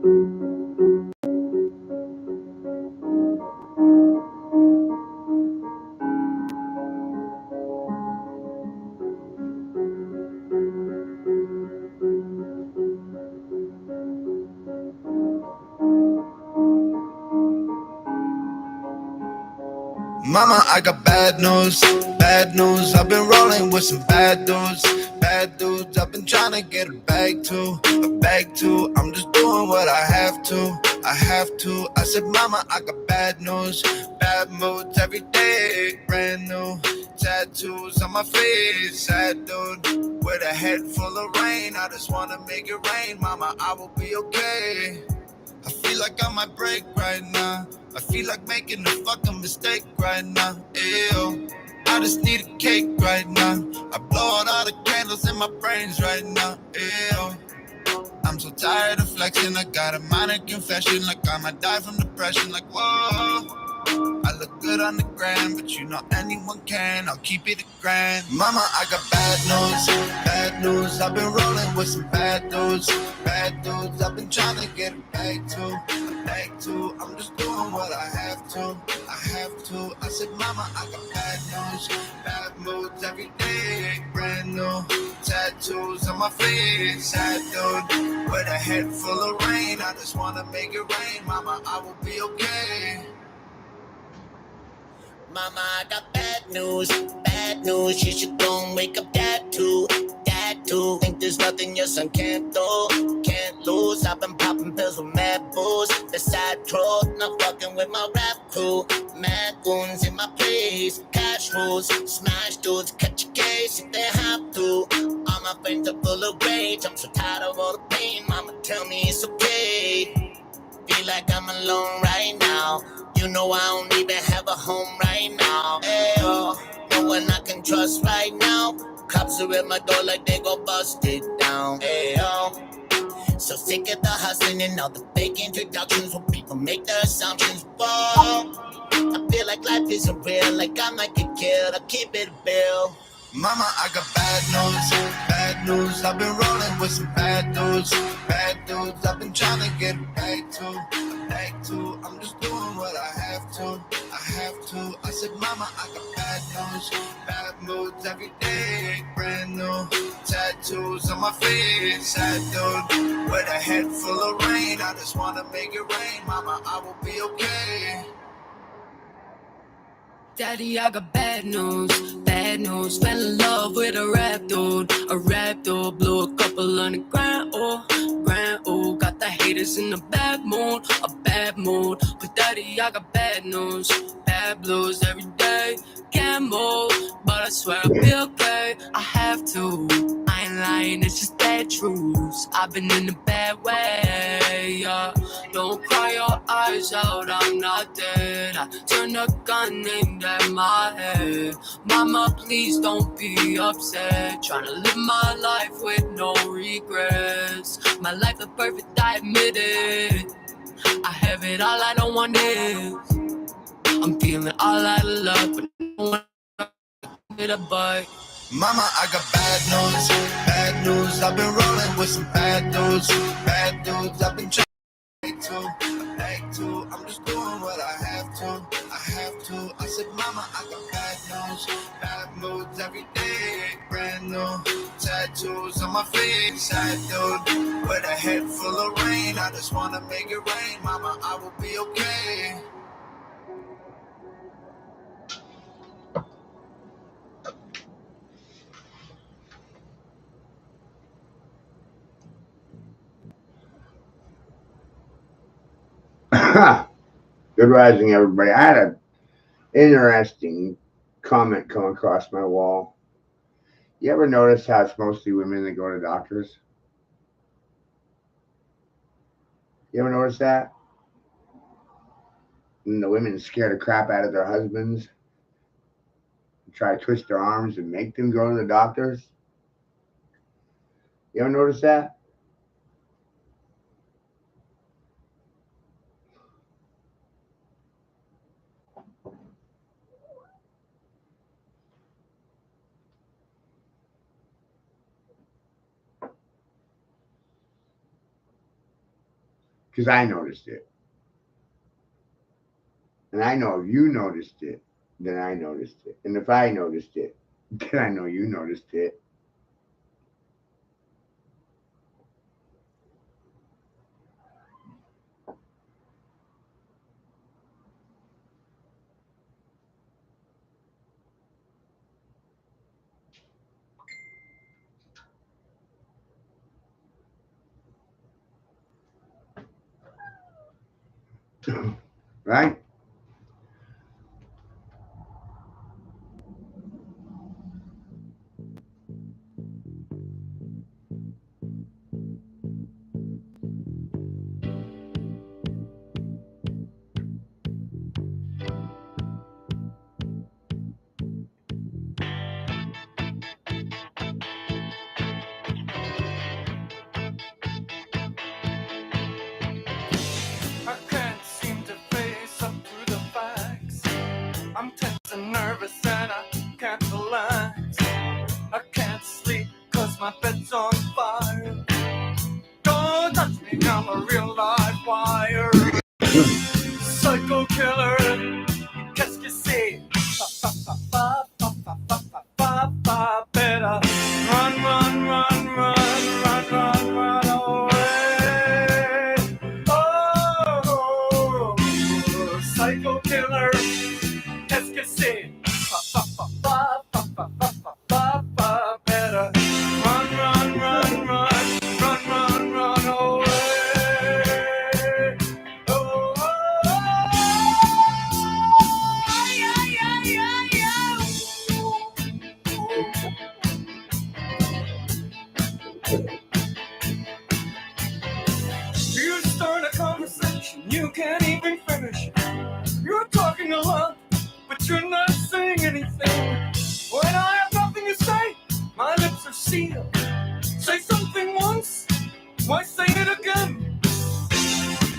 Mama, I got bad news, bad news. I've been rolling with some bad dudes, bad dudes. I've been trying to get a bag too, a bag too. I'm just doing what I have to, I have to. I said, Mama, I got bad news, bad moods every day, brand new tattoos on my face, sad dude. With a head full of rain, I just wanna make it rain. Mama, I will be okay. I feel like I might break right now. I feel like making a fucking mistake right now. Ew. I just need a cake right now. I blow out all the candles in my brains right now. Ew. I'm so tired of flexing. I got a minor confession. Like I might die from depression. Like, whoa. I look good on the gram, but you know anyone can. I'll keep it a grand. Mama, I got bad news, bad news. I've been rolling with some bad dudes, bad dudes. I've been trying to get a bag too, a bag too. I'm just doing what I have to, I have to. I said, Mama, I got bad news, bad moods every day, brand new tattoos on my face, sad dude. With a head full of rain, I just wanna make it rain. Mama, I will be okay. Mama, I got bad news, bad news. You should go and wake up dad too, dad too. Think there's nothing your son can't do, can't lose. I've been popping pills with mad booze. The side troll, not fucking with my rap crew. Mad goons in my place, cash rules. Smash dudes, catch a case if they have to. All my friends are full of rage. I'm so tired of all the pain. Mama, tell me it's okay. Feel like I'm alone right now. You know I don't even have a home right now. Ayo, no one I can trust right now. Cops are at my door like they go bust it down. Ayo, so sick of the hustling and all the fake introductions when people make their assumptions. Whoa, I feel like life isn't real, like I might get killed. I keep it a bill. Mama, I got bad news, bad news. I've been rolling with some bad dudes, bad dudes. I've been trying to get a bag too, a bag too. I'm just doing what I have to, I have to. I said, Mama, I got bad news, bad moods every day, brand new tattoos on my face, sad dude. With a head full of rain, I just wanna make it rain. Mama, I will be okay. Daddy, I got bad news, bad news. Fell in love with a rap dude, blew a couple $100 grand, oh. Got the haters in a bad mood, But daddy, I got bad news, bad blues every day. Can't move, but I swear I'll be okay. I have to, I ain't lying, it's just bad truths. I've been in a bad way, yeah. Don't cry your eyes out, I'm not dead. I turn a gun aimed at my head. Mama, please don't be upset. Tryna live my life with no regrets. My life is perfect, I admit it. I have it all, I don't want it. I'm feeling all out of love, but no one hit a bite. Mama, I got bad news, bad news. I've been rolling with some bad dudes, bad dudes. I've been trying to beg to. I'm just doing what I have to, I have to. I said, Mama, I got bad news, bad moods every day, brand new tattoos on my face, sad dude. With a head full of rain, I just wanna make it rain. Mama, I will be okay. Good rising, everybody. I had an interesting comment come across my wall. You ever notice how it's mostly women that go to doctors? You ever notice that? And the women scare the crap out of their husbands, try to twist their arms and make them go to the doctors. You ever notice that? because I noticed it. And I know if you noticed it, then I noticed it. And if I noticed it, then I know you noticed it. Right? I can't seem to face up to the facts. I'm tense and nervous and I can't relax. I can't sleep cause my bed's on fire. Don't touch me, I'm a real live wire. Psycho killer, qu'est-ce que c'est? Better run, run, run, run, run, run, run away. Oh, psycho killer, qu'est-ce que c'est? Better run, run, run, run, run, run, run away. Oh, yeah, yeah, yeah, yeah. You start a conversation, you can't even finish. You're talking a lot, but you're not saying anything. When I have nothing to say, my lips are sealed. Say something once, why say it again?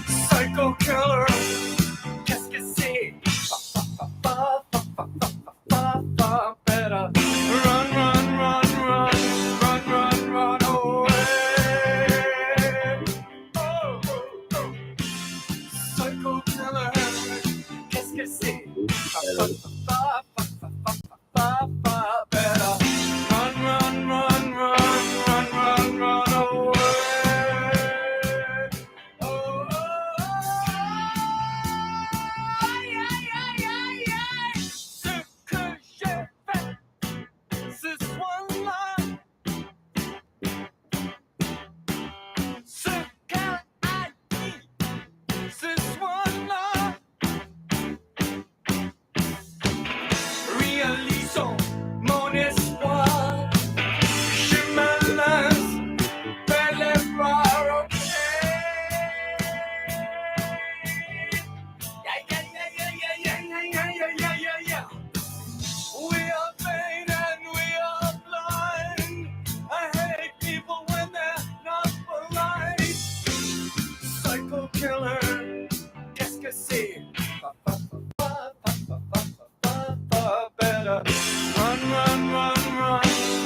Psycho killer, qu'est-ce que c'est? Better run, run, run, run, run, run, run away. Oh, oh, oh. Psycho killer, qu'est-ce que c'est? Better run, run, run, run, run, run, run away. Oh, oh, oh. Yeah, yeah, yeah, yeah. Ce que j'ai fait, ce soir-là, ce qu'elle a dit, ce soir-là. Réalisons mon espoir. Je me lance vers les bras, ok. Yeah, yeah, yeah, yeah, yeah, yeah, yeah, yeah, yeah, yeah, yeah. We are vain and we are blind. I hate people when they're not polite. Psycho killer, qu'est-ce que c'est? Better run, run, run, run,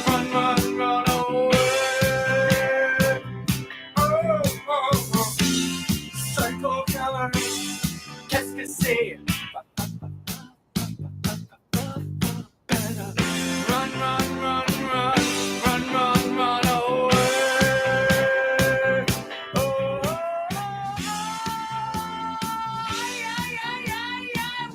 run, run, run away. Oh, oh, oh. Psycho killer, qu'est-ce que c'est? Better run, run, run, run, run, run, run away. Oh, oh, oh. Yeah, yeah, yeah, yeah.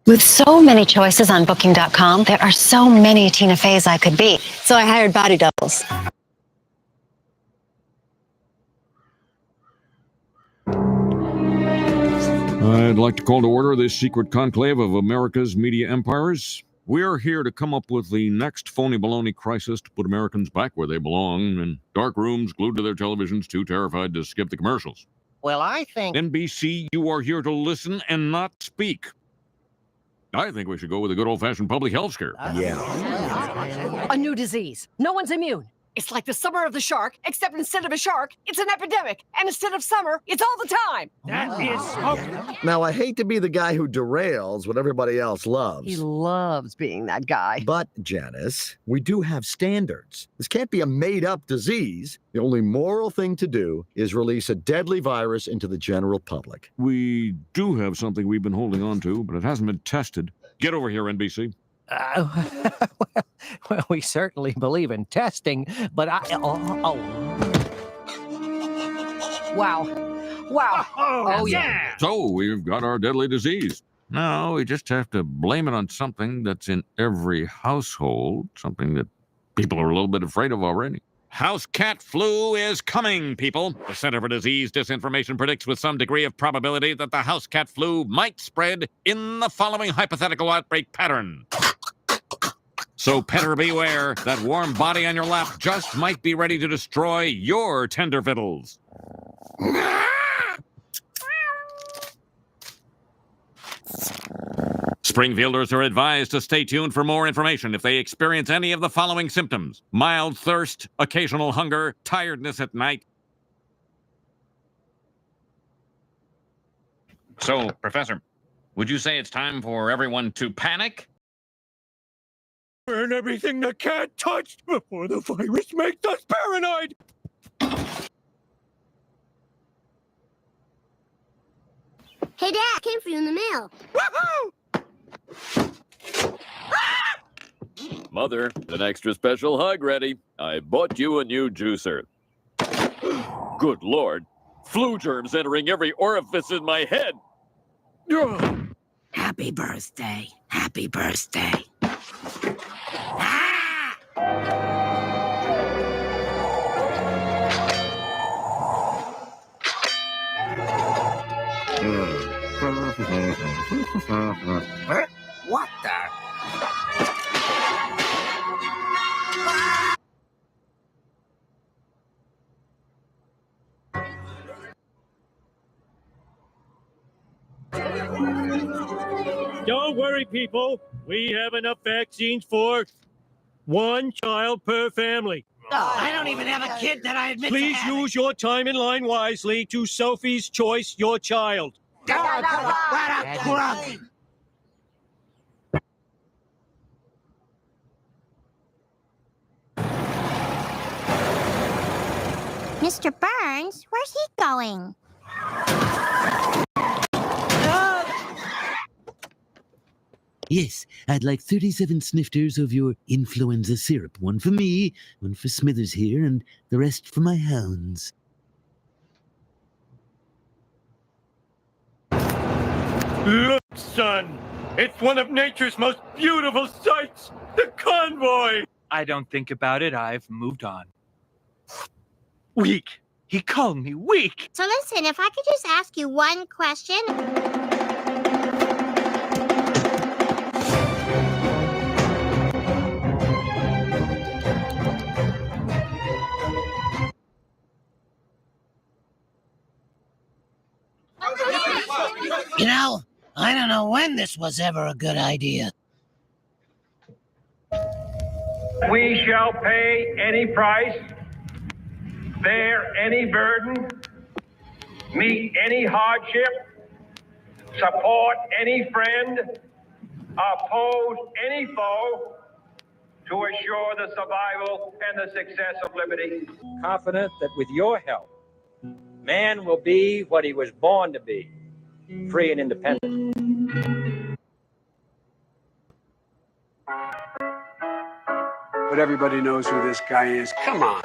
With so many choices on Booking.com, there are so many Tina Feys I could be. So I hired body doubles. I'd like to call to order this secret conclave of America's media empires. We're here to come up with the next phony baloney crisis to put Americans back where they belong, in dark rooms glued to their televisions, too terrified to skip the commercials. Well, I think... NBC, you are here to listen and not speak. I think we should go with a good old-fashioned public health scare. A new disease. No one's immune. It's like the summer of the shark, except instead of a shark, it's an epidemic. And instead of summer, it's all the time. That is smoking. Now, I hate to be the guy who derails what everybody else loves. He loves being that guy. But, Janice, we do have standards. This can't be a made-up disease. The only moral thing to do is release a deadly virus into the general public. We do have something we've been holding on to, but it hasn't been tested. Get over here, NBC. Well, we certainly believe in testing, but Wow. Oh, yeah. So, we've got our deadly disease. Now, we just have to blame it on something that's in every household, something that people are a little bit afraid of already. House cat flu is coming, people. The Center for Disease Disinformation predicts with some degree of probability that the house cat flu might spread in the following hypothetical outbreak pattern. So, petter beware, that warm body on your lap just might be ready to destroy your tender fiddles. Springfielders are advised to stay tuned for more information if they experience any of the following symptoms: mild thirst, occasional hunger, tiredness at night. So, Professor, would you say it's time for everyone to panic? burn everything the cat touched before the virus makes us paranoid. Hey, Dad, came for you in the mail. Woohoo! Mother, an extra special hug ready. I bought you a new juicer. Good Lord. Flu germs entering every orifice in my head. Happy birthday. Happy birthday. What the? Don't worry, people. We have enough vaccines for one child per family. Oh, I don't even have a kid that I admit Please to use your time in line wisely to Sophie's Choice Your Child. Mr. Burns, where's he going? Yes, I'd like 37 snifters of your influenza syrup. One for me, one for Smithers here, and the rest for my hounds. Look, son. It's one of nature's most beautiful sights. The convoy. I don't think about it. I've moved on. Weak. He called me weak. So listen, if I could just ask you one question. You know, I don't know when this was ever a good idea. We shall pay any price, bear any burden, meet any hardship, support any friend, oppose any foe to assure the survival and the success of liberty. Confident that with your help, man will be what he was born to be, free and independent. But everybody knows who this guy is. Come on.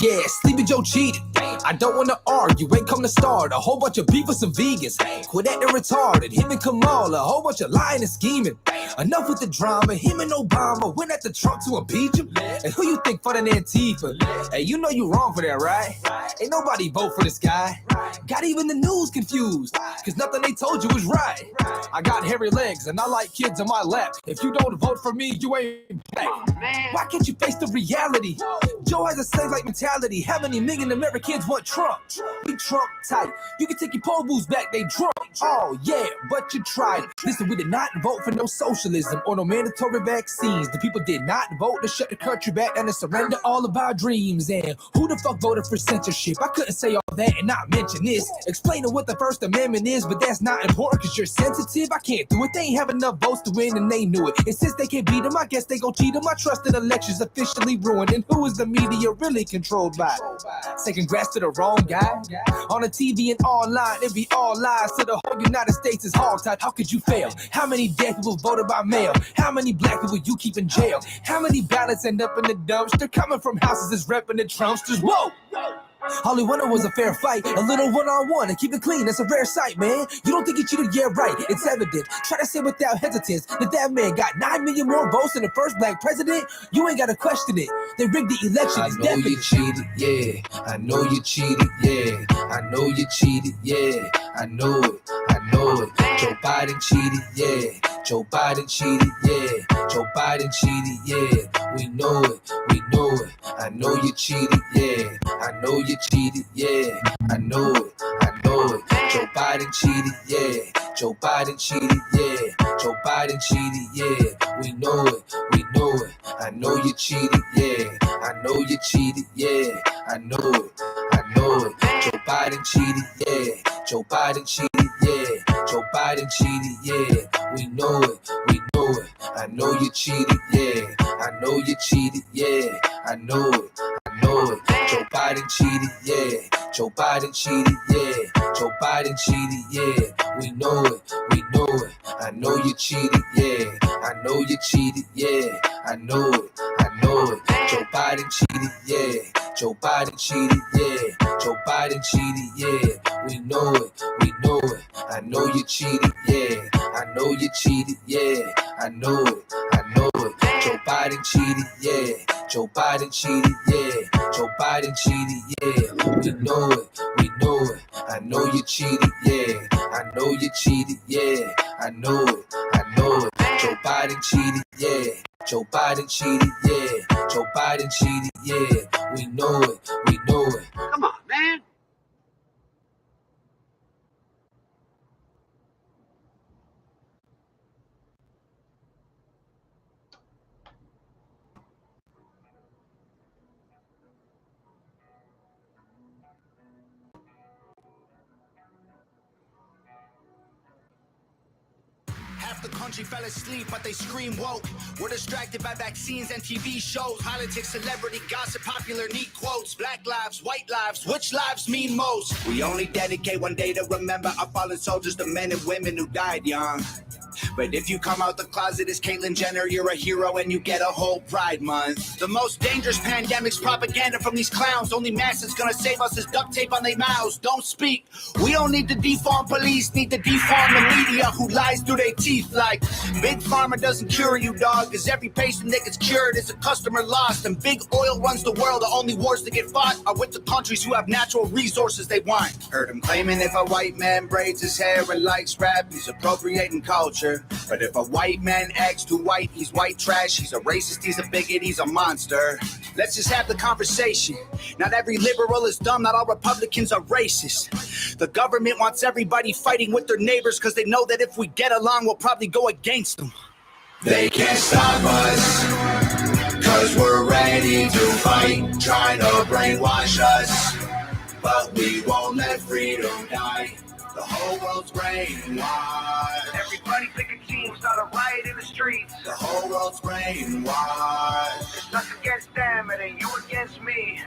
Yeah, Sleepy Joe cheated. I don't wanna argue, ain't come to start a whole bunch of beef with some vegans. Quit acting retarded, him and Kamala, a whole bunch of lying and scheming. Enough with the drama, him and Obama went after Trump to impeach him. And who you think funding Antifa? Hey, you know you wrong for that, right? Ain't nobody vote for this guy. Got even the news confused, cause nothing they told you was right. I got hairy legs and I like kids on my lap. If you don't vote for me, you ain't black. Why can't you face the reality? Joe has a slave-like mentality. How many million Americans want Trump? We Trump tight. You can take your poll booths back, they drunk. Oh yeah, but you tried. Listen, we did not vote for no socialism or no mandatory vaccines. The people did not vote to shut the country back and to surrender all of our dreams. And who the fuck voted for censorship? I couldn't say all that and not mention this. Explaining what the First Amendment is, but that's not important cause you're sensitive. I can't do it. They ain't have enough votes to win and they knew it. And since they can't beat them, I guess they gon' cheat them. I trust that elections officially ruined. And who is the media really controlled by? Say congrats to the wrong guy. On the TV and online, it be all lies. So the whole United States is hogtied. How could you fail? How many dead people voted by mail? How many black people you keep in jail? How many ballots end up in the dumpster? Coming from houses that's repping the Trumpsters. Whoa! All he wanted was a fair fight, a little one-on-one, and keep it clean. That's a rare sight, man. You don't think he cheated? Yeah, right. It's evident. Try to say without hesitance that man got 9 million more votes than the first black president. You ain't got to question it. They rigged the election. I know you cheated, yeah. I know you cheated, yeah. I know you cheated, yeah. I know it. I know it. Joe Biden cheated, yeah. Joe Biden cheated, yeah. Joe Biden cheated, yeah. We know it. We know it. I know you cheated, yeah. I know you cheated, yeah. I know it. I know it. Joe Biden cheated, yeah. Joe Biden cheated, yeah. Joe Biden cheated, yeah. We know it. We know it. I know you cheated, yeah. I know you cheated, yeah. I know it. I know it. Joe Biden cheated, yeah. Joe Biden cheated, yeah. Joe Biden cheated, yeah. We know it. We know it. I know you cheated, yeah. I know you cheated, yeah. I know it. I know it. Joe Biden cheated, yeah. Joe Biden cheated, yeah. Joe Biden cheated, yeah. We know it. We know it. I know you cheated, yeah. I know you cheated, yeah. I know it. I know it. Joe Biden cheated, yeah. Joe Biden cheated, yeah. Joe Biden cheated, yeah. We know it. We know it. I know you cheated, yeah. I know you cheated, yeah. I know it. I know it. Joe Biden cheated, yeah. Joe Biden cheated, yeah. Joe Biden cheated, yeah. We know it. We know it. I know you cheated, yeah. I know you cheated, yeah. I know it. I know it. Joe Biden cheated, yeah. Joe Biden cheated, yeah. Joe Biden cheated, yeah. We know it. We know it. Come on, man. Half the country fell asleep, but they scream woke. We're distracted by vaccines and TV shows. Politics, celebrity, gossip, popular, neat quotes. Black lives, white lives, which lives mean most? We only dedicate one day to remember our fallen soldiers, the men and women who died young. But if you come out the closet as Caitlyn Jenner, you're a hero and you get a whole Pride Month. The most dangerous pandemic's propaganda from these clowns. Only mask that's gonna save us is duct tape on their mouths. Don't speak. We don't need to deform police, need to deform the media who lies through their teeth like Big Pharma doesn't cure you, dog, cause every patient that gets cured is a customer lost. And big oil runs the world. The only wars that get fought are with the countries who have natural resources they want. Heard him claiming if a white man braids his hair and likes rap, he's appropriating culture. But if a white man acts too white, he's white trash. He's a racist, he's a bigot, he's a monster. Let's just have the conversation. Not every liberal is dumb, not all Republicans are racist. The government wants everybody fighting with their neighbors because they know that if we get along, we'll probably go against them. They can't stop us, cause we're ready to fight, trying to brainwash us. But we won't let freedom die. The whole world's brainwashed. Everybody pick a team, start a riot in the streets. The whole world's brainwashed. It's us against them, it ain't you against me.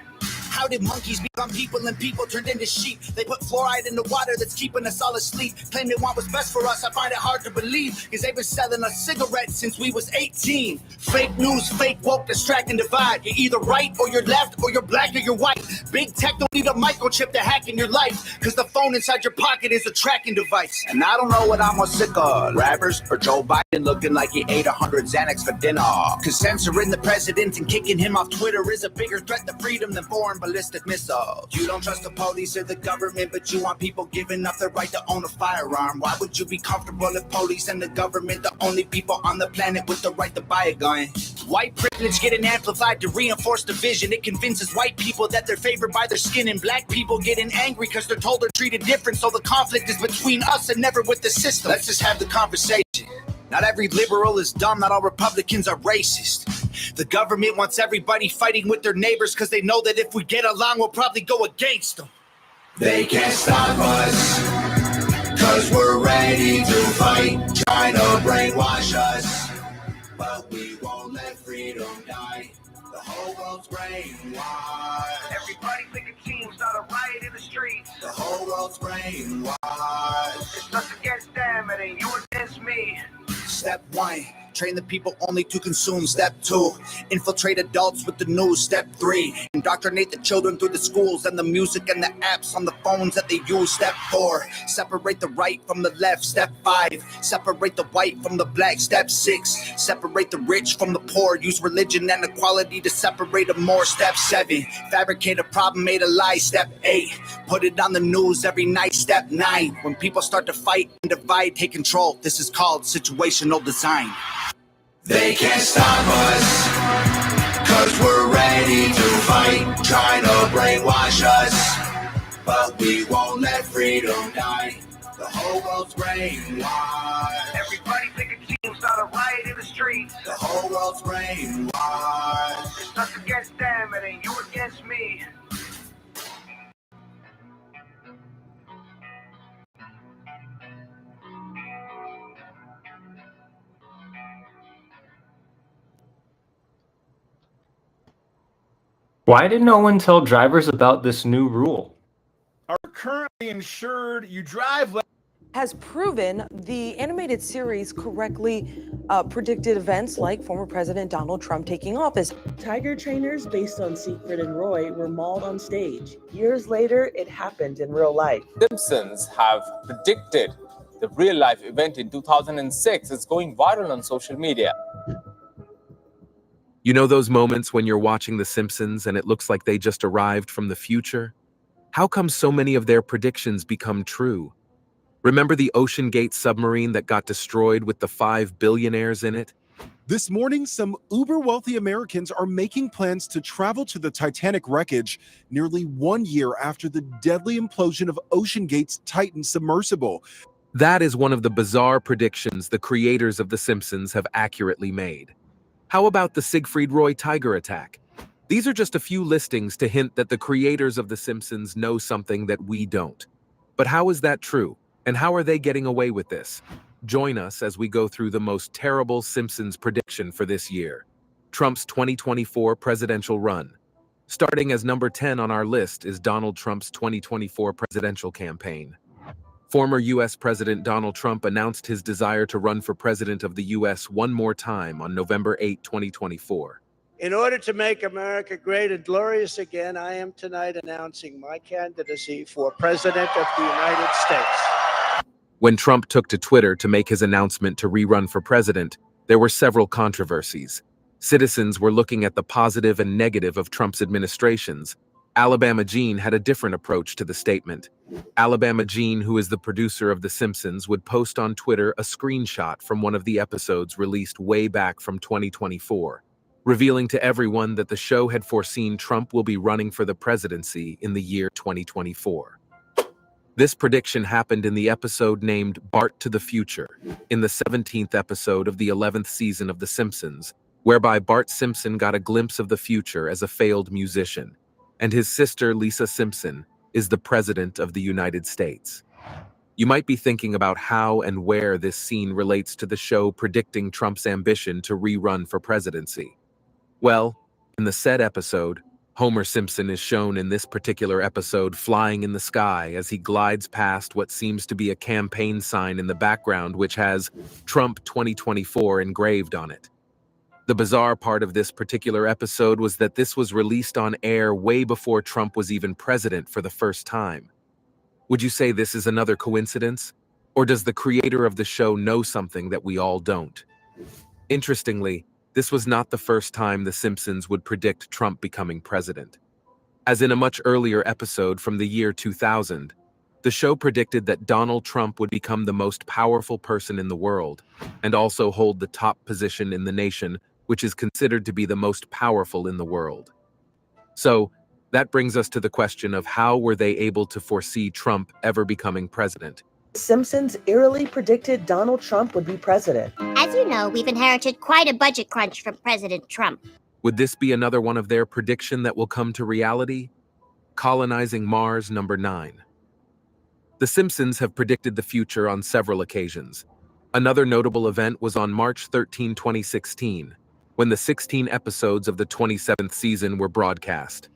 How did monkeys become people and people turned into sheep? They put fluoride in the water that's keeping us all asleep. Claim they want what's best for us, I find it hard to believe. Cause they've been selling us cigarettes since we was 18. Fake news, fake woke, distract and divide. You're either right or you're left, or you're black or you're white. Big tech don't need a microchip to hack in your life. Cause the phone inside your pocket is a tracking device. And I don't know what I'm more sick of, rappers or Joe Biden looking like he ate 100 Xanax for dinner. Cause censoring the president and kicking him off Twitter is a bigger threat to freedom than foreign ballistic missiles. You don't trust the police or the government, but you want people giving up their right to own a firearm. Why would you be comfortable if police and the government the only people on the planet with the right to buy a gun? White privilege getting amplified to reinforce division. It convinces white people that they're favored by their skin, and black people getting angry because they're told they're treated different. So the conflict is between us and never with the system. Let's just have the conversation. Not every liberal is dumb, not all Republicans are racist. The government wants everybody fighting with their neighbors because they know that if we get along, we'll probably go against them. They can't stop us, cause we're ready to fight, trying to brainwash us. But we won't let freedom die. The whole world's brainwashed. Everybody pick a team, start a riot in the streets. The whole world's brainwashed. It's us against them, it ain't you against me. Step 1, train the people only to consume. Step 2, infiltrate adults with the news. Step 3, indoctrinate the children through the schools and the music and the apps on the phones that they use. Step 4, separate the right from the left. Step 5, separate the white from the black. Step 6, separate the rich from the poor. Use religion and equality to separate them more. Step 7, fabricate a problem, made a lie. Step 8, put it on the news every night. Step 9, when people start to fight and divide, take control. This is called situational design. They can't stop us, cause we're ready to fight, trying to brainwash us. But we won't let freedom die. The whole world's brainwashed. Everybody pick a team, start a riot in the streets. The whole world's brainwashed. It's us against them, it ain't you against me. Why did no one tell drivers about this new rule? Are currently insured, you drive less. Has proven the animated series correctly predicted events like former President Donald Trump taking office. Tiger trainers based on Siegfried and Roy were mauled on stage. Years later, it happened in real life. Simpsons have predicted the real life event in 2006. It's going viral on social media. You know those moments when you're watching The Simpsons and it looks like they just arrived from the future? How come so many of their predictions become true? Remember the OceanGate submarine that got destroyed with the 5 billionaires in it? This morning, some uber-wealthy Americans are making plans to travel to the Titanic wreckage nearly 1 year after the deadly implosion of OceanGate's Titan submersible. That is one of the bizarre predictions the creators of The Simpsons have accurately made. How about the Siegfried Roy Tiger attack? These are just a few listings to hint that the creators of The Simpsons know something that we don't. But how is that true? And how are they getting away with this? Join us as we go through the most terrible Simpsons prediction for this year. Trump's 2024 presidential run. Starting as number 10 on our list is Donald Trump's 2024 presidential campaign. Former U.S. President Donald Trump announced his desire to run for president of the U.S. one more time on November 8, 2024. In order to make America great and glorious again, I am tonight announcing my candidacy for President of the United States. When Trump took to Twitter to make his announcement to rerun for president, there were several controversies. Citizens were looking at the positive and negative of Trump's administrations. Alabama Gene had a different approach to the statement. Alabama Gene, who is the producer of The Simpsons, would post on Twitter a screenshot from one of the episodes released way back from 2024. Revealing to everyone that the show had foreseen Trump will be running for the presidency in the year 2024. This prediction happened in the episode named Bart to the Future, in the 17th episode of the 11th season of The Simpsons, whereby Bart Simpson got a glimpse of the future as a failed musician, and his sister Lisa Simpson is the President of the United States. You might be thinking about how and where this scene relates to the show predicting Trump's ambition to rerun for presidency. Well, in the said episode, Homer Simpson is shown in this particular episode flying in the sky as he glides past what seems to be a campaign sign in the background which has Trump 2024 engraved on it. The bizarre part of this particular episode was that this was released on air way before Trump was even president for the first time. Would you say this is another coincidence? Or does the creator of the show know something that we all don't? Interestingly, this was not the first time The Simpsons would predict Trump becoming president. As in a much earlier episode from the year 2000, the show predicted that Donald Trump would become the most powerful person in the world, and also hold the top position in the nation, which is considered to be the most powerful in the world. So, that brings us to the question of how were they able to foresee Trump ever becoming president? The Simpsons eerily predicted Donald Trump would be president. As you know, we've inherited quite a budget crunch from President Trump. Would this be another one of their prediction that will come to reality? Colonizing Mars number 9. The Simpsons have predicted the future on several occasions. Another notable event was on March 13, 2016, when the 16 episodes of the 27th season were broadcast.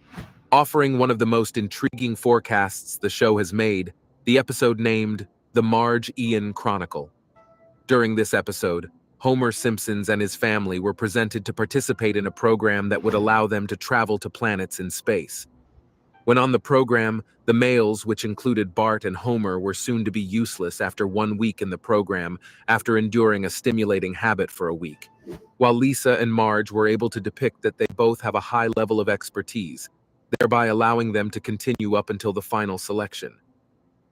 Offering one of the most intriguing forecasts the show has made, the episode named The Marge Ian Chronicle. During this episode, Homer Simpson and his family were presented to participate in a program that would allow them to travel to planets in space. When on the program, the males, which included Bart and Homer, were soon to be useless after 1 week in the program after enduring a stimulating habit for a week, while Lisa and Marge were able to depict that they both have a high level of expertise, thereby allowing them to continue up until the final selection.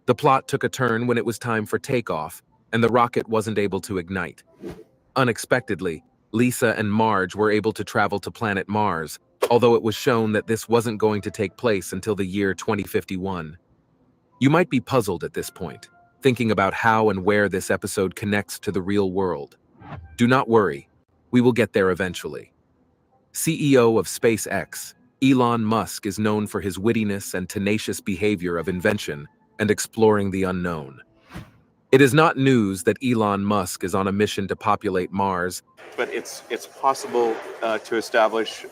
The plot took a turn when it was time for takeoff, and the rocket wasn't able to ignite. Unexpectedly, Lisa and Marge were able to travel to planet Mars, although it was shown that this wasn't going to take place until the year 2051. You might be puzzled at this point, thinking about how and where this episode connects to the real world. Do not worry, we will get there eventually. CEO of SpaceX, Elon Musk is known for his wittiness and tenacious behavior of invention and exploring the unknown. It is not news that Elon Musk is on a mission to populate Mars. But it's possible to establish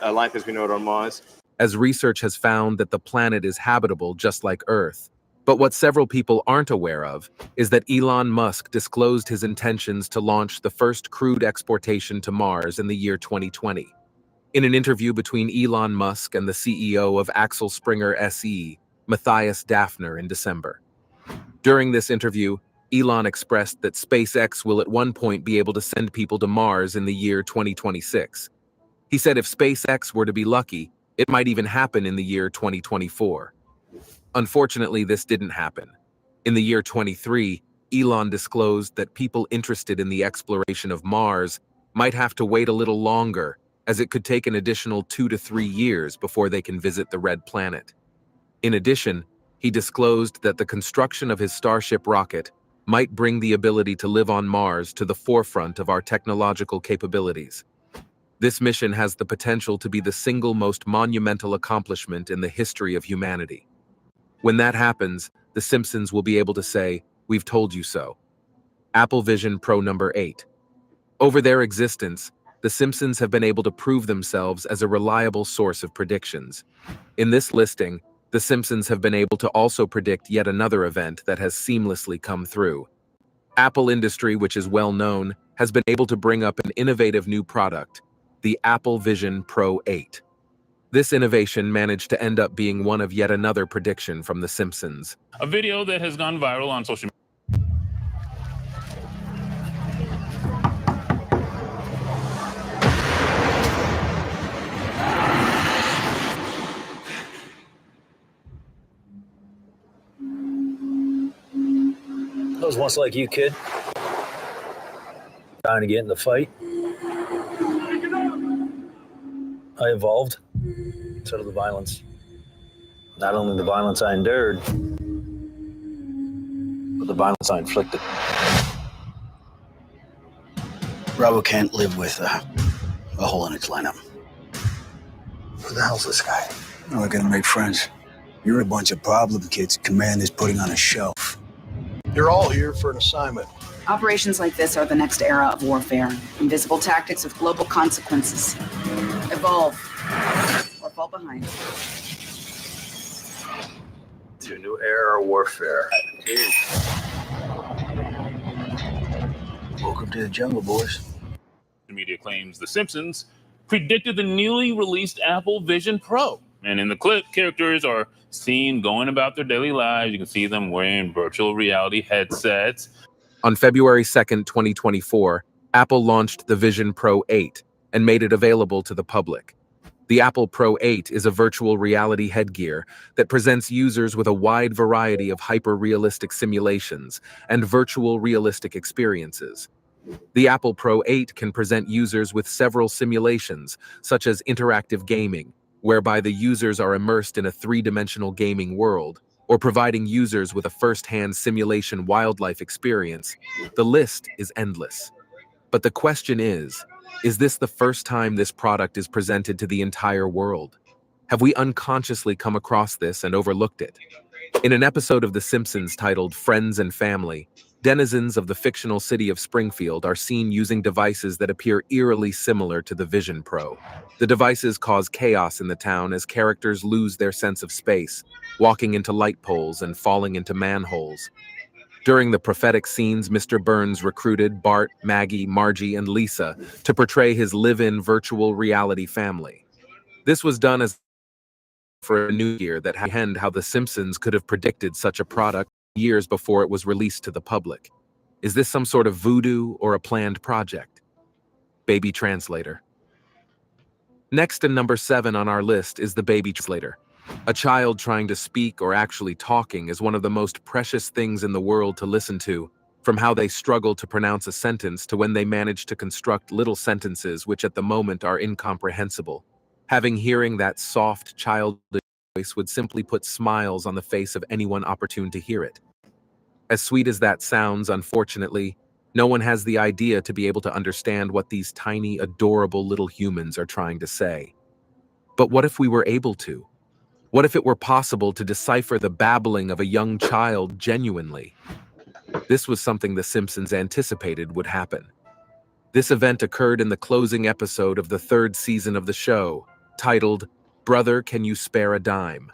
life as we know it on Mars. As research has found that the planet is habitable just like Earth. But what several people aren't aware of is that Elon Musk disclosed his intentions to launch the first crewed exportation to Mars in the year 2020. In an interview between Elon Musk and the CEO of Axel Springer SE, Matthias Dafner, in December. During this interview, Elon expressed that SpaceX will at one point be able to send people to Mars in the year 2026. He said if SpaceX were to be lucky, it might even happen in the year 2024. Unfortunately, this didn't happen. In the year 23, Elon disclosed that people interested in the exploration of Mars might have to wait a little longer, as it could take an additional 2 to 3 years before they can visit the Red Planet. In addition, he disclosed that the construction of his Starship rocket might bring the ability to live on Mars to the forefront of our technological capabilities. This mission has the potential to be the single most monumental accomplishment in the history of humanity. When that happens, The Simpsons will be able to say, "We've told you so." Apple Vision Pro number 8. Over their existence, The Simpsons have been able to prove themselves as a reliable source of predictions. In this listing, The Simpsons have been able to also predict yet another event that has seamlessly come through. Apple Industry, which is well known, has been able to bring up an innovative new product, the Apple Vision Pro 8. This innovation managed to end up being one of yet another prediction from The Simpsons. A video that has gone viral on social media. I was once like you, kid. Trying to get in the fight. I evolved. So did the violence. Not only the violence I endured, but the violence I inflicted. Bravo can't live with a hole in its lineup. Who the hell's this guy? Oh, we're gonna make friends. You're a bunch of problem kids command is putting on a shelf. You're all here for an assignment. Operations like this are the next era of warfare. Invisible tactics with global consequences. Evolve or fall behind. It's your new era of warfare. Welcome to the jungle, boys. The media claims The Simpsons predicted the newly released Apple Vision Pro. And in the clip, characters are seen going about their daily lives. You can see them wearing virtual reality headsets. On February 2nd, 2024, Apple launched the Vision Pro 8 and made it available to the public. The Apple Pro 8 is a virtual reality headgear that presents users with a wide variety of hyper-realistic simulations and virtual realistic experiences. The Apple Pro 8 can present users with several simulations, such as interactive gaming, whereby the users are immersed in a three-dimensional gaming world, or providing users with a first-hand simulation wildlife experience. The list is endless. But the question is this the first time this product is presented to the entire world? Have we unconsciously come across this and overlooked it? In an episode of The Simpsons titled Friends and Family, denizens of the fictional city of Springfield are seen using devices that appear eerily similar to the Vision Pro. The devices cause chaos in the town as characters lose their sense of space, walking into light poles and falling into manholes. During the prophetic scenes, Mr. Burns recruited Bart, Maggie, Margie, and Lisa to portray his live-in virtual reality family. This was done as for a new year that apprehend how The Simpsons could have predicted such a product years before it was released to the public. Is this some sort of voodoo or a planned project? Baby Translator. Next and number 7 on our list is the Baby Translator. A child trying to speak or actually talking is one of the most precious things in the world to listen to, from how they struggle to pronounce a sentence to when they manage to construct little sentences which at the moment are incomprehensible. Hearing that soft, childish voice would simply put smiles on the face of anyone opportune to hear it. As sweet as that sounds, unfortunately, no one has the idea to be able to understand what these tiny, adorable little humans are trying to say. But what if we were able to? What if it were possible to decipher the babbling of a young child genuinely? This was something The Simpsons anticipated would happen. This event occurred in the closing episode of the 3rd season of the show, titled, Brother, Can You Spare a Dime?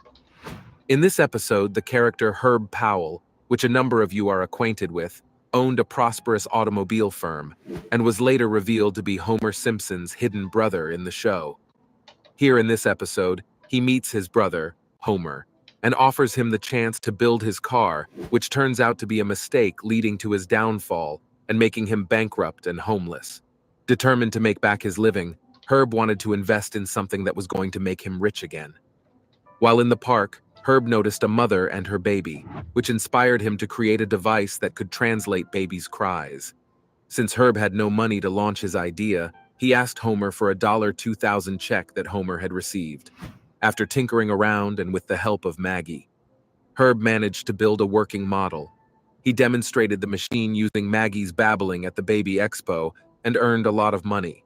In this episode, the character Herb Powell, which a number of you are acquainted with, owned a prosperous automobile firm and was later revealed to be Homer Simpson's hidden brother in the show. Here in this episode, he meets his brother, Homer, and offers him the chance to build his car, which turns out to be a mistake leading to his downfall and making him bankrupt and homeless. Determined to make back his living, Herb wanted to invest in something that was going to make him rich again. While in the park, Herb noticed a mother and her baby, which inspired him to create a device that could translate babies' cries. Since Herb had no money to launch his idea, he asked Homer for a $2,000 check that Homer had received. After tinkering around and with the help of Maggie, Herb managed to build a working model. He demonstrated the machine using Maggie's babbling at the Baby Expo and earned a lot of money.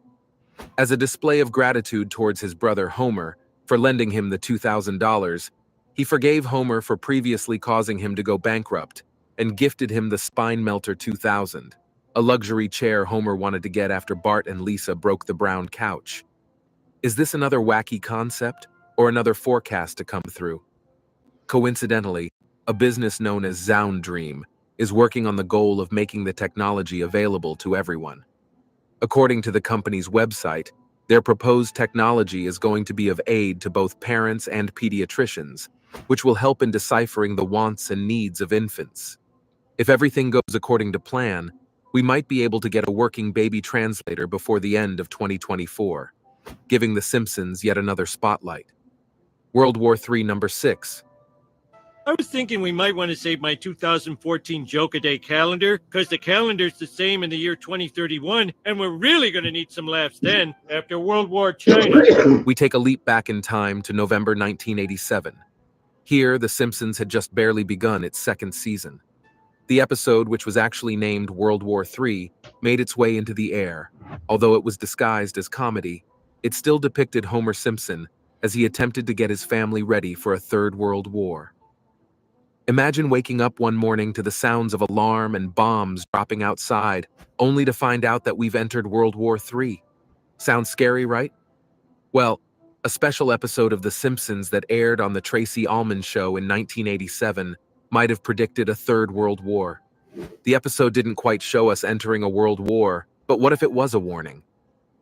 As a display of gratitude towards his brother Homer for lending him the $2,000, he forgave Homer for previously causing him to go bankrupt and gifted him the Spine Melter 2000, a luxury chair Homer wanted to get after Bart and Lisa broke the brown couch. Is this another wacky concept or another forecast to come through? Coincidentally, a business known as Zoundream is working on the goal of making the technology available to everyone. According to the company's website, their proposed technology is going to be of aid to both parents and pediatricians, which will help in deciphering the wants and needs of infants. If everything goes according to plan, we might be able to get a working baby translator before the end of 2024, giving The Simpsons yet another spotlight. World War III number 6. I was thinking we might want to save my 2014 Joke-A-Day calendar, because the calendar's the same in the year 2031, and we're really going to need some laughs then, after World War China. We take a leap back in time to November 1987. Here, The Simpsons had just barely begun its second season. The episode, which was actually named World War III, made its way into the air. Although it was disguised as comedy, it still depicted Homer Simpson as he attempted to get his family ready for a third world war. Imagine waking up one morning to the sounds of alarm and bombs dropping outside, only to find out that we've entered World War III. Sounds scary, right? Well, a special episode of The Simpsons that aired on The Tracy Ullman Show in 1987 might have predicted a third world war. The episode didn't quite show us entering a world war, but what if it was a warning?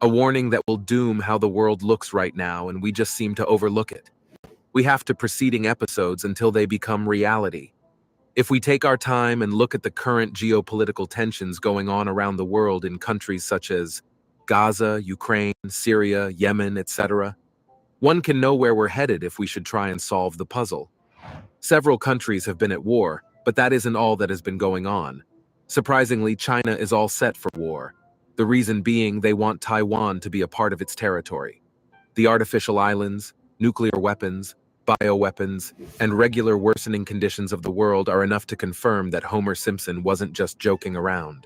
A warning that will doom how the world looks right now, and we just seem to overlook it. We have to preceding episodes until they become reality. If we take our time and look at the current geopolitical tensions going on around the world in countries such as Gaza, Ukraine, Syria, Yemen, etc., one can know where we're headed if we should try and solve the puzzle. Several countries have been at war, but that isn't all that has been going on. Surprisingly, China is all set for war. The reason being they want Taiwan to be a part of its territory. The artificial islands, nuclear weapons, bioweapons, and regular worsening conditions of the world are enough to confirm that Homer Simpson wasn't just joking around.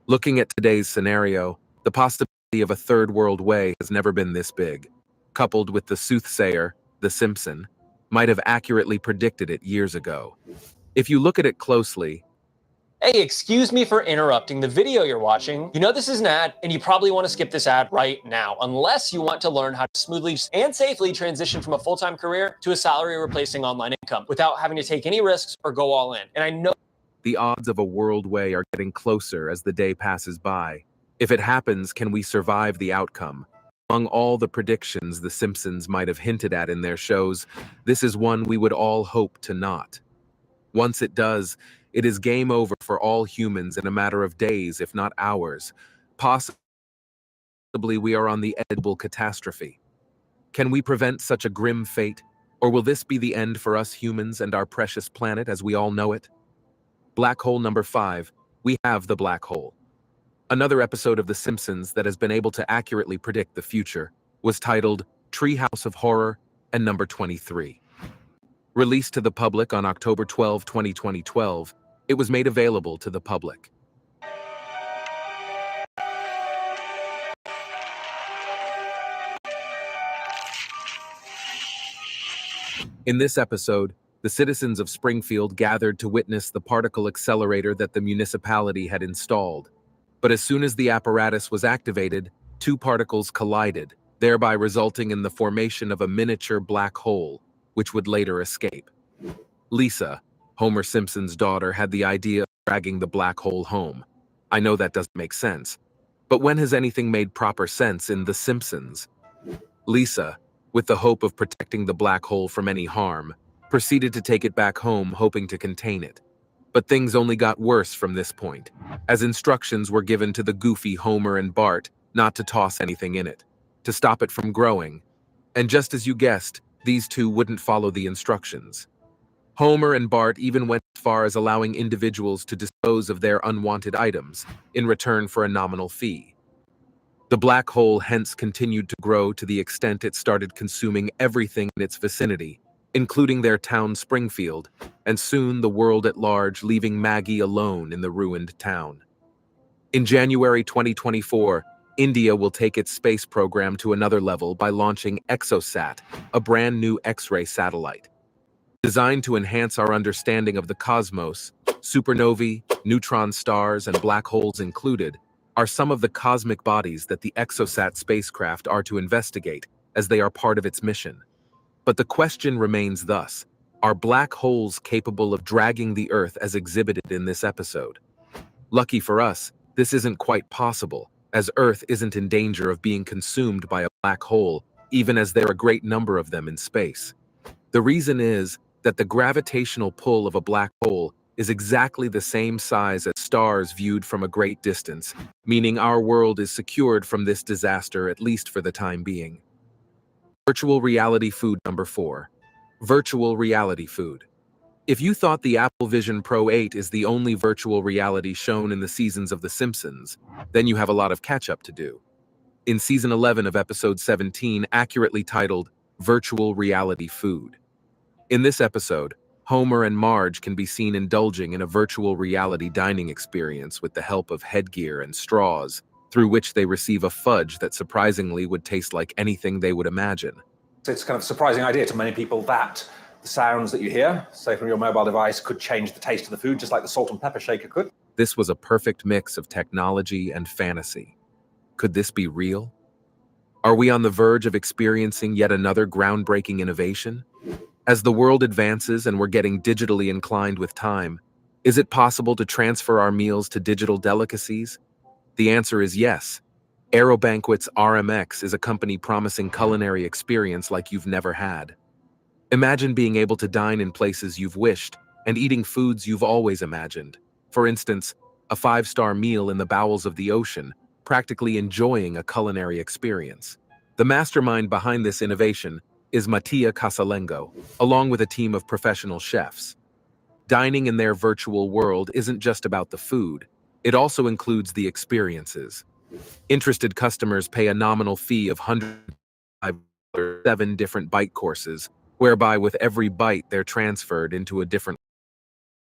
Looking at today's scenario, the possibility of a third world war has never been this big. Coupled with the soothsayer, The Simpson, might have accurately predicted it years ago. If you look at it closely, Hey, excuse me for interrupting the video you're watching. You know this is an ad, and you probably want to skip this ad right now, unless you want to learn how to smoothly and safely transition from a full-time career to a salary-replacing online income without having to take any risks or go all in. And I know the odds of a world war are getting closer as the day passes by. If it happens, can we survive the outcome? Among all the predictions The Simpsons might have hinted at in their shows, this is one we would all hope to not. Once it does, it is game over for all humans in a matter of days, if not hours. Possibly we are on the edible catastrophe. Can we prevent such a grim fate? Or will this be the end for us humans and our precious planet as we all know it? Black hole number 5. We have the black hole. Another episode of The Simpsons that has been able to accurately predict the future was titled Treehouse of Horror and number 23. Released to the public on October 12, 2012, it was made available to the public. In this episode, the citizens of Springfield gathered to witness the particle accelerator that the municipality had installed. But as soon as the apparatus was activated, two particles collided, thereby resulting in the formation of a miniature black hole, which would later escape. Lisa, Homer Simpson's daughter, had the idea of dragging the black hole home. I know that doesn't make sense, but when has anything made proper sense in The Simpsons? Lisa, with the hope of protecting the black hole from any harm, proceeded to take it back home, hoping to contain it. But things only got worse from this point, as instructions were given to the goofy Homer and Bart not to toss anything in it, to stop it from growing. And just as you guessed, these two wouldn't follow the instructions. Homer and Bart even went as far as allowing individuals to dispose of their unwanted items in return for a nominal fee. The black hole hence continued to grow to the extent it started consuming everything in its vicinity, including their town Springfield, and soon the world at large, leaving Maggie alone in the ruined town. In January 2024, India will take its space program to another level by launching ExoSat, a brand new X-ray satellite. Designed to enhance our understanding of the cosmos, supernovae, neutron stars, and black holes included, are some of the cosmic bodies that the ExoSat spacecraft are to investigate, as they are part of its mission. But the question remains thus: Are black holes capable of dragging the Earth as exhibited in this episode? Lucky for us, this isn't quite possible, as Earth isn't in danger of being consumed by a black hole, even as there are a great number of them in space. The reason is that the gravitational pull of a black hole is exactly the same size as stars viewed from a great distance, meaning our world is secured from this disaster at least for the time being. Virtual reality food number 4. Virtual reality food. If you thought the Apple Vision Pro 8 is the only virtual reality shown in the seasons of The Simpsons, then you have a lot of catch-up to do. In Season 11 of Episode 17, accurately titled Virtual Reality Food. In this episode, Homer and Marge can be seen indulging in a virtual reality dining experience with the help of headgear and straws, through which they receive a fudge that surprisingly would taste like anything they would imagine. It's kind of a surprising idea to many people that the sounds that you hear, say from your mobile device, could change the taste of the food, just like the salt and pepper shaker could. This was a perfect mix of technology and fantasy. Could this be real? Are we on the verge of experiencing yet another groundbreaking innovation? As the world advances and we're getting digitally inclined with time, is it possible to transfer our meals to digital delicacies? The answer is yes. AeroBanquets RMX is a company promising culinary experience like you've never had. Imagine being able to dine in places you've wished and eating foods you've always imagined. For instance, a 5-star meal in the bowels of the ocean, practically enjoying a culinary experience. The mastermind behind this innovation is Mattia Casalengo, along with a team of professional chefs. Dining in their virtual world isn't just about the food, it also includes the experiences. Interested customers pay a nominal fee of $7 different bite courses, whereby with every bite they're transferred into a different.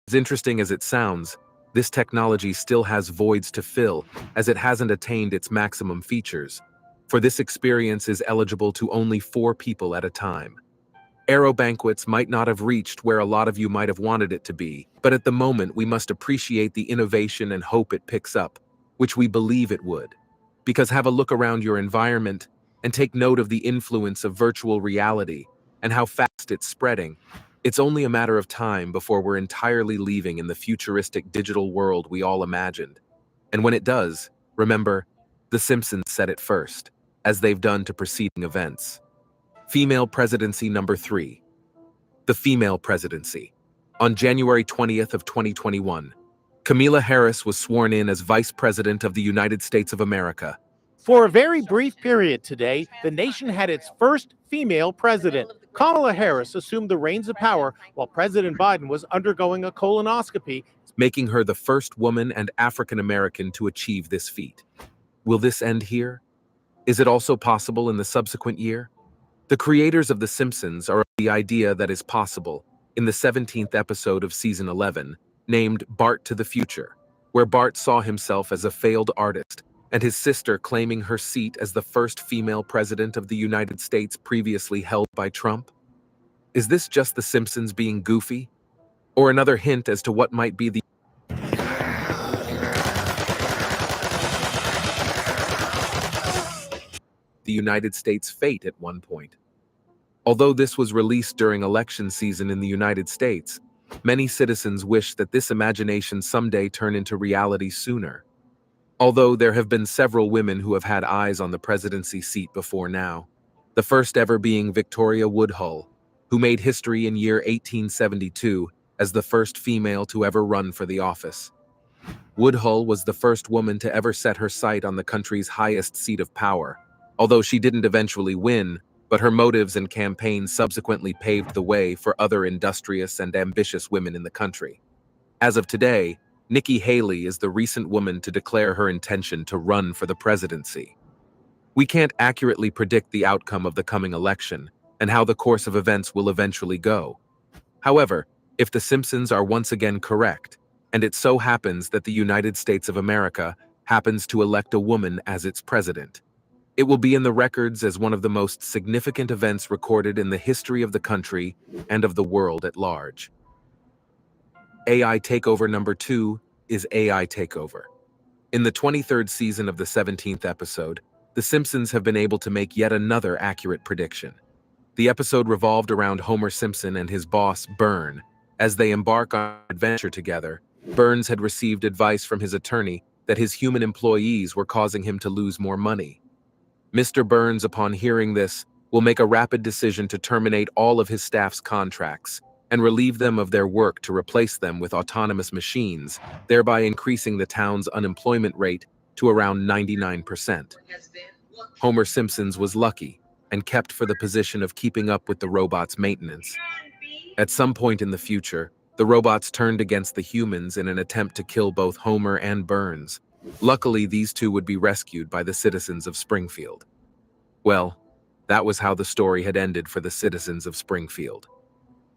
As interesting as it sounds, this technology still has voids to fill, as it hasn't attained its maximum features, for this experience is eligible to only 4 people at a time. AeroBanquets might not have reached where a lot of you might have wanted it to be, but at the moment we must appreciate the innovation and hope it picks up, which we believe it would. Because have a look around your environment and take note of the influence of virtual reality and how fast it's spreading. It's only a matter of time before we're entirely leaving in the futuristic digital world we all imagined. And when it does, remember, The Simpsons said it first, as they've done to preceding events. Female presidency number 3. The female presidency. On January 20th of 2021, Kamala Harris was sworn in as Vice President of the United States of America. For a very brief period today, the nation had its first female president. Kamala Harris assumed the reins of power while President Biden was undergoing a colonoscopy, making her the first woman and African American to achieve this feat. Will this end here? Is it also possible in the subsequent year? The creators of The Simpsons are of the idea that is possible in the 17th episode of Season 11, named Bart to the Future, where Bart saw himself as a failed artist and his sister claiming her seat as the first female president of the United States previously held by Trump? Is this just The Simpsons being goofy? Or another hint as to what might be the United States' fate at one point? Although this was released during election season in the United States, many citizens wish that this imagination someday turn into reality sooner. Although there have been several women who have had eyes on the presidency seat before now, the first ever being Victoria Woodhull, who made history in year 1872 as the first female to ever run for the office. Woodhull was the first woman to ever set her sight on the country's highest seat of power, although she didn't eventually win, but her motives and campaign subsequently paved the way for other industrious and ambitious women in the country. As of today, Nikki Haley is the recent woman to declare her intention to run for the presidency. We can't accurately predict the outcome of the coming election and how the course of events will eventually go. However, if The Simpsons are once again correct, and it so happens that the United States of America happens to elect a woman as its president, it will be in the records as one of the most significant events recorded in the history of the country and of the world at large. AI takeover number 2 is AI takeover. In the 23rd season of the 17th episode, The Simpsons have been able to make yet another accurate prediction. The episode revolved around Homer Simpson and his boss, Bern. As they embark on an adventure together, Burns had received advice from his attorney that his human employees were causing him to lose more money. Mr. Burns, upon hearing this, will make a rapid decision to terminate all of his staff's contracts and relieve them of their work to replace them with autonomous machines, thereby increasing the town's unemployment rate to around 99%. Homer Simpson's was lucky and kept for the position of keeping up with the robots' maintenance. At some point in the future, the robots turned against the humans in an attempt to kill both Homer and Burns. Luckily, these two would be rescued by the citizens of Springfield. Well, that was how the story had ended for the citizens of Springfield.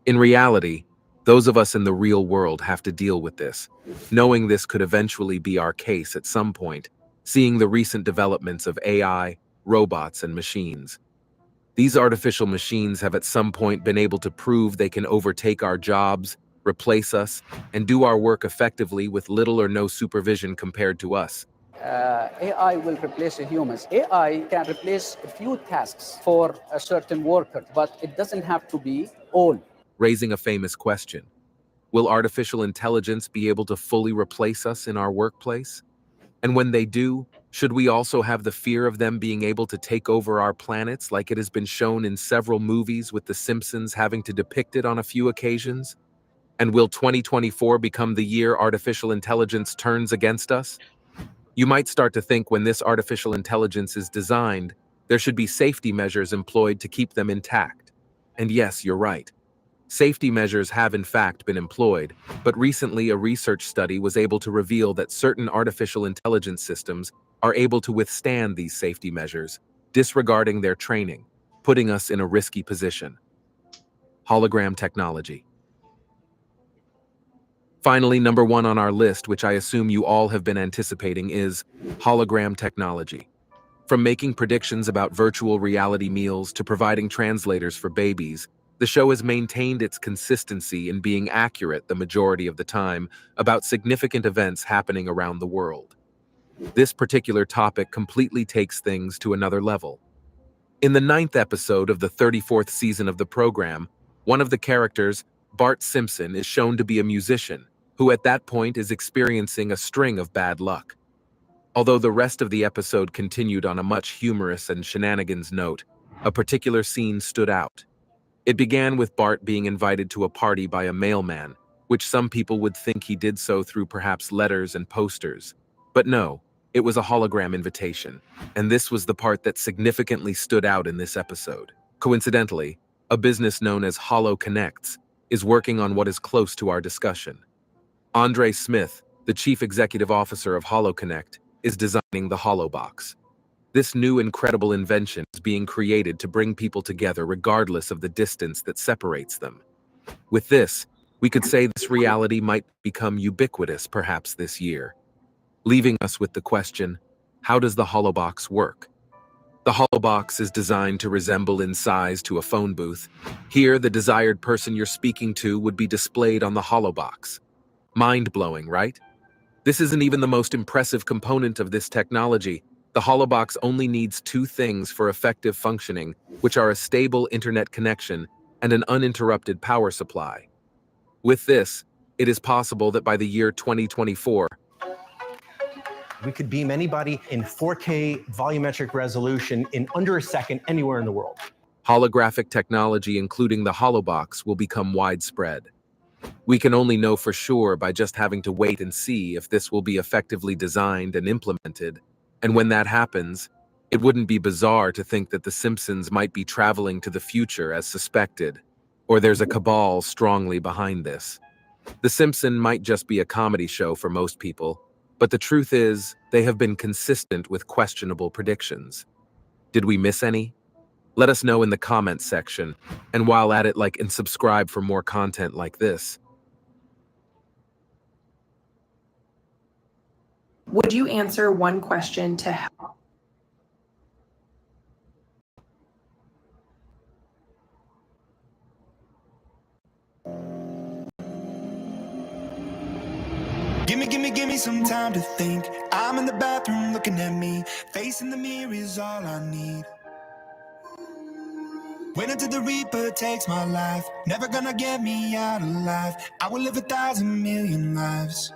In reality, those of us in the real world have to deal with this, knowing this could eventually be our case at some point, seeing the recent developments of AI, robots, and machines. These artificial machines have at some point been able to prove they can overtake our jobs, replace us, and do our work effectively with little or no supervision compared to us. AI will replace the humans. AI can replace a few tasks for a certain worker, but it doesn't have to be all. Raising a famous question. Will artificial intelligence be able to fully replace us in our workplace? And when they do, should we also have the fear of them being able to take over our planets like it has been shown in several movies with The Simpsons having to depict it on a few occasions? And will 2024 become the year artificial intelligence turns against us? You might start to think when this artificial intelligence is designed, there should be safety measures employed to keep them intact. And yes, you're right. Safety measures have in fact been employed, but recently a research study was able to reveal that certain artificial intelligence systems are able to withstand these safety measures, disregarding their training, putting us in a risky position. Hologram technology. Finally, number one on our list, which I assume you all have been anticipating, is hologram technology. From making predictions about virtual reality meals to providing translators for babies, the show has maintained its consistency in being accurate the majority of the time about significant events happening around the world. This particular topic completely takes things to another level. In the 9th episode of the 34th season of the program, one of the characters, Bart Simpson, is shown to be a musician who at that point is experiencing a string of bad luck. Although the rest of the episode continued on a much humorous and shenanigans note, a particular scene stood out. It began with Bart being invited to a party by a mailman, which some people would think he did so through perhaps letters and posters. But no, it was a hologram invitation, and this was the part that significantly stood out in this episode. Coincidentally, a business known as Holo Connects is working on what is close to our discussion. Andre Smith, the chief executive officer of HoloConnect, is designing the HoloBox. This new incredible invention is being created to bring people together regardless of the distance that separates them. With this, we could say this reality might become ubiquitous perhaps this year, leaving us with the question, how does the HoloBox work? The HoloBox is designed to resemble in size to a phone booth. Here, the desired person you're speaking to would be displayed on the HoloBox. Mind-blowing, right? This isn't even the most impressive component of this technology. The HoloBox only needs two things for effective functioning, which are a stable internet connection and an uninterrupted power supply. With this, it is possible that by the year 2024, we could beam anybody in 4K volumetric resolution in under a second anywhere in the world. holographic technology, including the HoloBox, will become widespread. We can only know for sure by just having to wait and see if this will be effectively designed and implemented. And when that happens, it wouldn't be bizarre to think that The Simpsons might be traveling to the future as suspected, or there's a cabal strongly behind this. The Simpsons might just be a comedy show for most people, but the truth is, they have been consistent with questionable predictions. Did we miss any? Let us know in the comments section, and while at it, like and subscribe for more content like this. Would you answer one question to help? Give me some time to think. I'm in the bathroom looking at me. Facing the mirror is all I need. Wait until the Reaper takes my life. Never gonna get me out alive. I will live 1,000 million lives.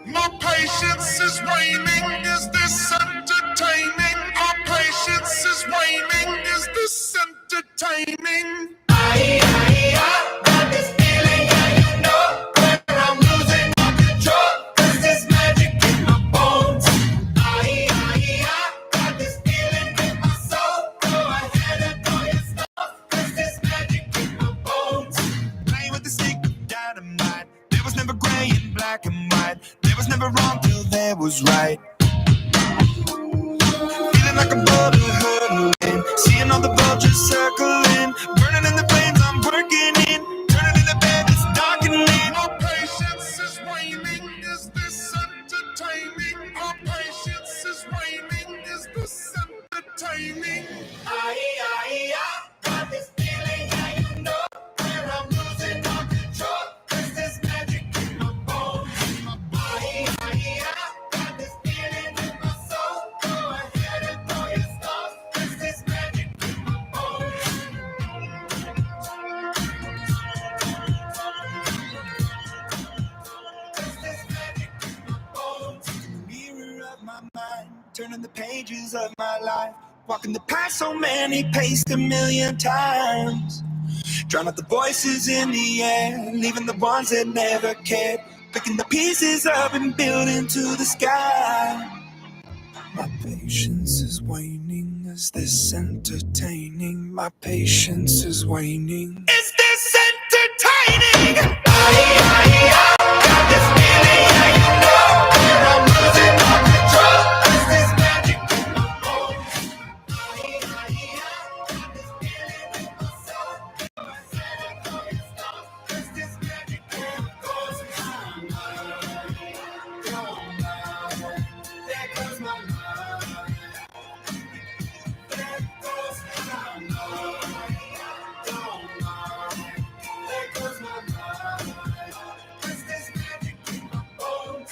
My patience is waning. Is this entertaining? Our patience is waning. Is this entertaining? I got this feeling, yeah, you know, where I'm losing my control. 'Cause there's magic in my bones. I got this feeling in my soul. Go ahead and throw your stuff. 'Cause there's magic in my bones. Play with the stick of dynamite. There was never gray and black and white. There was never wrong till there was right. Feeling like a boulder hurtling. Seeing all the vultures circling. Burning in the flames I'm working in. Turning in the bed that's darkening. Our patience is waning. Is this entertaining? Our patience is waning. Is this entertaining? I got this feeling, yeah, you know, where I'm losing my control. 'Cause there's magic in my bones. I got this feeling in my soul. Go ahead and throw your stuff. 'Cause there's magic in my bones. Mirror of my mind, turning the pages of my life. Walking the path so many paced 1,000,000 times. Drown out the voices in the air, leaving the ones that never cared. Picking the pieces up and building to the sky. My patience is waning. Is this entertaining? My patience is waning. Is this entertaining? I got this feeling, yeah, you know, where I'm losing my control. 'Cause there's magic in my bones. I got this feeling in my soul. Go ahead and throw your stuff. 'Cause there's magic in my bones. There goes my mind. There goes my mind. There goes my mind. 'Cause there's magic in my bones.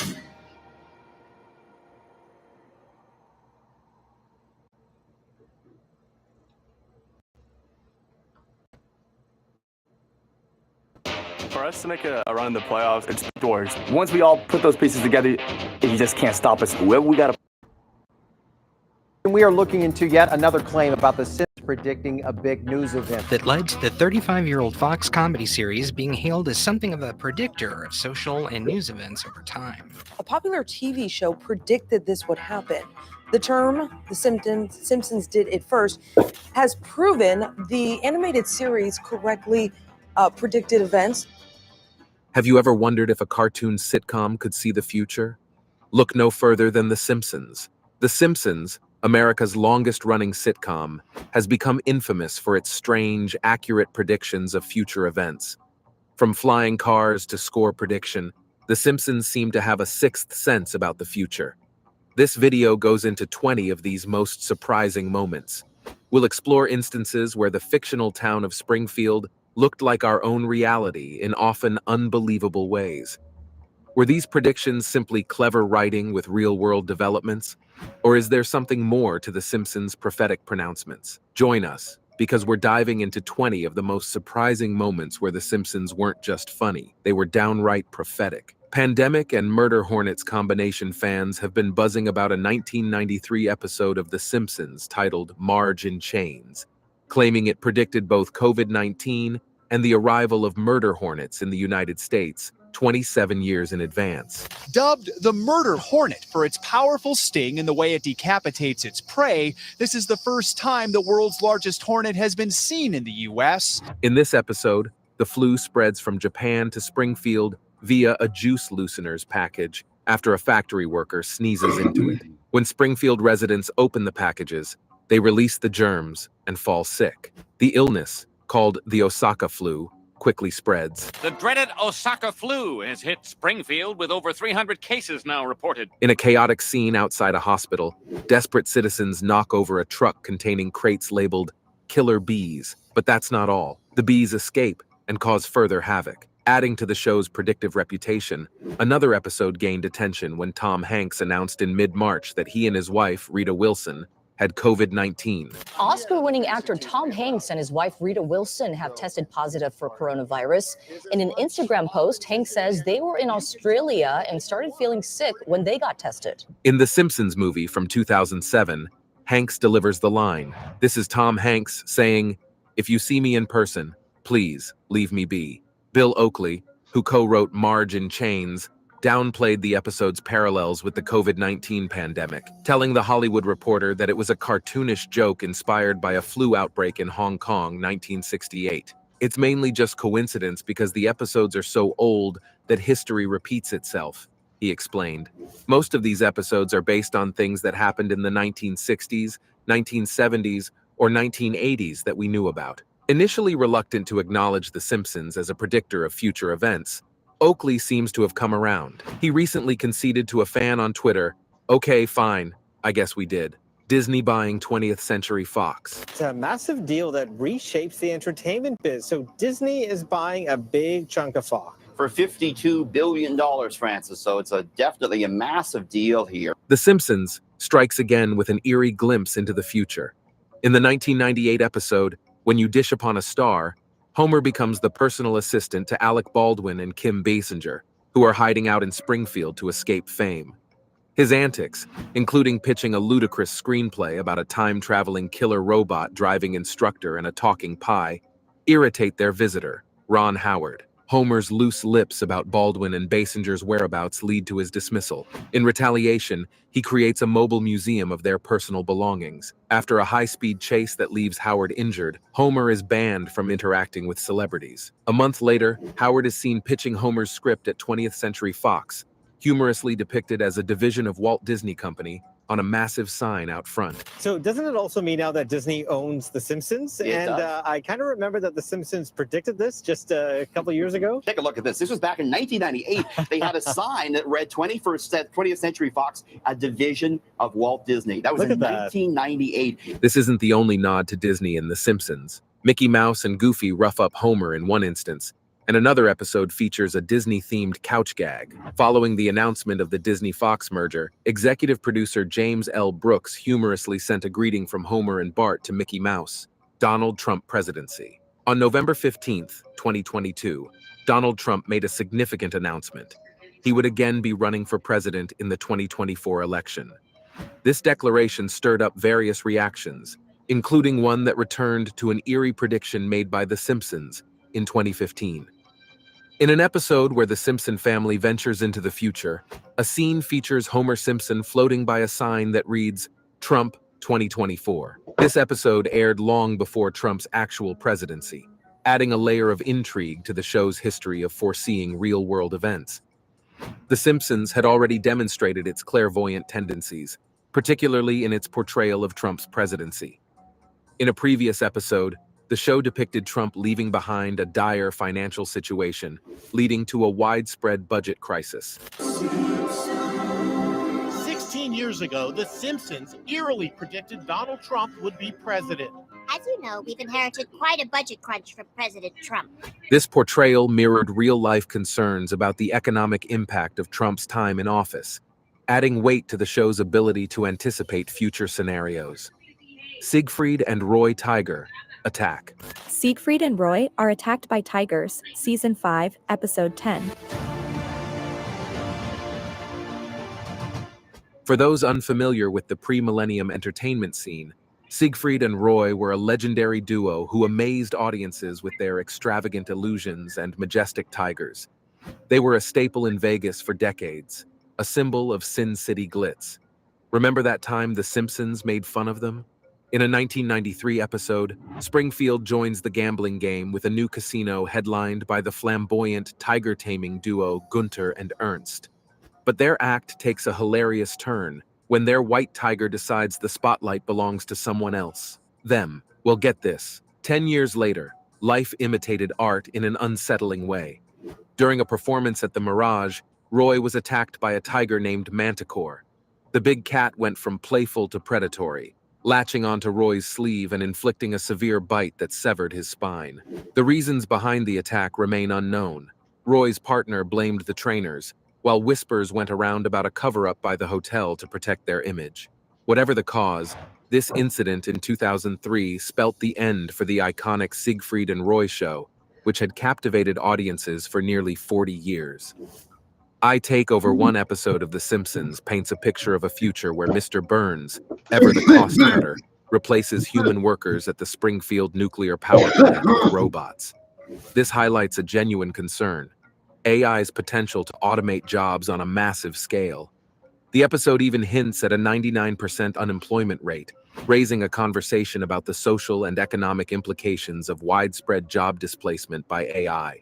For us to make a run in the playoffs, it's doors. Once we all put those pieces together, you just can't stop us. Whoever we got to. We are looking into yet another claim about the Sims predicting a big news event that led to the 35-year-old Fox comedy series being hailed as something of a predictor of social and news events over time. A popular TV show predicted this would happen. The term, The Simpsons did it first, has proven the animated series correctly predicted events. Have you ever wondered if a cartoon sitcom could see the future? Look no further than The Simpsons. The Simpsons, America's longest-running sitcom, has become infamous for its strange, accurate predictions of future events. From flying cars to score prediction, The Simpsons seem to have a sixth sense about the future. This video goes into 20 of these most surprising moments. We'll explore instances where the fictional town of Springfield looked like our own reality in often unbelievable ways. Were these predictions simply clever writing with real-world developments? Or is there something more to The Simpsons' prophetic pronouncements? Join us, because we're diving into 20 of the most surprising moments where The Simpsons weren't just funny, they were downright prophetic. Pandemic and Murder Hornets combination fans have been buzzing about a 1993 episode of The Simpsons titled Marge in Chains, claiming it predicted both COVID-19 and the arrival of murder hornets in the United States 27 years in advance. Dubbed the Murder Hornet for its powerful sting and the way it decapitates its prey, this is the first time the world's largest hornet has been seen in the U.S. In this episode, the flu spreads from Japan to Springfield via a juice looseners package after a factory worker sneezes into it. When Springfield residents open the packages, they release the germs and fall sick. The illness, called the Osaka flu, quickly spreads. The dreaded Osaka flu has hit Springfield with over 300 cases now reported. In a chaotic scene outside a hospital, desperate citizens knock over a truck containing crates labeled Killer Bees. But that's not all. The bees escape and cause further havoc. Adding to the show's predictive reputation, another episode gained attention when Tom Hanks announced in mid-March that he and his wife, Rita Wilson, had COVID-19. Oscar-winning actor Tom Hanks and his wife Rita Wilson have tested positive for coronavirus. In an Instagram post, Hanks says they were in Australia and started feeling sick when they got tested. In the Simpsons movie from 2007, Hanks delivers the line. This is Tom Hanks saying, "If you see me in person, please leave me be." Bill Oakley, who co-wrote Marge in Chains, downplayed the episode's parallels with the COVID-19 pandemic, telling The Hollywood Reporter that it was a cartoonish joke inspired by a flu outbreak in Hong Kong, 1968. It's mainly just coincidence because the episodes are so old that history repeats itself, he explained. Most of these episodes are based on things that happened in the 1960s, 1970s, or 1980s that we knew about. Initially reluctant to acknowledge The Simpsons as a predictor of future events, Oakley seems to have come around. He recently conceded to a fan on Twitter, "Okay, fine, I guess we did." Disney buying 20th Century Fox. It's a massive deal that reshapes the entertainment biz. So Disney is buying a big chunk of Fox. For $52 billion, Francis. So it's definitely a massive deal here. The Simpsons strikes again with an eerie glimpse into the future. In the 1998 episode, When You Dish Upon a Star, Homer becomes the personal assistant to Alec Baldwin and Kim Basinger, who are hiding out in Springfield to escape fame. His antics, including pitching a ludicrous screenplay about a time-traveling killer robot driving instructor and a talking pie, irritate their visitor, Ron Howard. Homer's loose lips about Baldwin and Basinger's whereabouts lead to his dismissal. In retaliation, he creates a mobile museum of their personal belongings. After a high-speed chase that leaves Howard injured, Homer is banned from interacting with celebrities. A month later, Howard is seen pitching Homer's script at 20th Century Fox, humorously depicted as a division of Walt Disney Company, on a massive sign out front. So doesn't it also mean now that Disney owns The Simpsons? I kind of remember that The Simpsons predicted this just a couple of years ago. Take a look at this. This was back in 1998. They had a sign that read 20th Century Fox, a division of Walt Disney. That was in 1998. This isn't the only nod to Disney in The Simpsons. Mickey Mouse and Goofy rough up Homer in one instance, and another episode features a Disney-themed couch gag. Following the announcement of the Disney-Fox merger, executive producer James L. Brooks humorously sent a greeting from Homer and Bart to Mickey Mouse, Donald Trump presidency. On November 15th, 2022, Donald Trump made a significant announcement. He would again be running for president in the 2024 election. This declaration stirred up various reactions, including one that returned to an eerie prediction made by The Simpsons in 2015. In an episode where the Simpson family ventures into the future, a scene features Homer Simpson floating by a sign that reads, Trump 2024. This episode aired long before Trump's actual presidency, adding a layer of intrigue to the show's history of foreseeing real-world events. The Simpsons had already demonstrated its clairvoyant tendencies, particularly in its portrayal of Trump's presidency. In a previous episode, the show depicted Trump leaving behind a dire financial situation, leading to a widespread budget crisis. 16 years ago, The Simpsons eerily predicted Donald Trump would be president. As you know, we've inherited quite a budget crunch from President Trump. This portrayal mirrored real-life concerns about the economic impact of Trump's time in office, adding weight to the show's ability to anticipate future scenarios. Siegfried and Roy Tiger attack. Siegfried and Roy are attacked by tigers, Season 5, Episode 10. For those unfamiliar with the pre-millennium entertainment scene, Siegfried and Roy were a legendary duo who amazed audiences with their extravagant illusions and majestic tigers. They were a staple in Vegas for decades, a symbol of Sin City glitz. Remember that time The Simpsons made fun of them? In a 1993 episode, Springfield joins the gambling game with a new casino headlined by the flamboyant tiger-taming duo Gunter and Ernst. But their act takes a hilarious turn when their white tiger decides the spotlight belongs to someone else. Them. Well, get this. 10 years later, life imitated art in an unsettling way. During a performance at the Mirage, Roy was attacked by a tiger named Manticore. The big cat went from playful to predatory, latching onto Roy's sleeve and inflicting a severe bite that severed his spine. The reasons behind the attack remain unknown. Roy's partner blamed the trainers, while whispers went around about a cover-up by the hotel to protect their image. Whatever the cause, This incident in 2003 spelt the end for the iconic Siegfried and Roy show, which had captivated audiences for nearly 40 years. I Take Over one episode of The Simpsons paints a picture of a future where Mr. Burns, ever the cost cutter, replaces human workers at the Springfield nuclear power plant with robots. This highlights a genuine concern: AI's potential to automate jobs on a massive scale. The episode even hints at a 99% unemployment rate, raising a conversation about the social and economic implications of widespread job displacement by AI.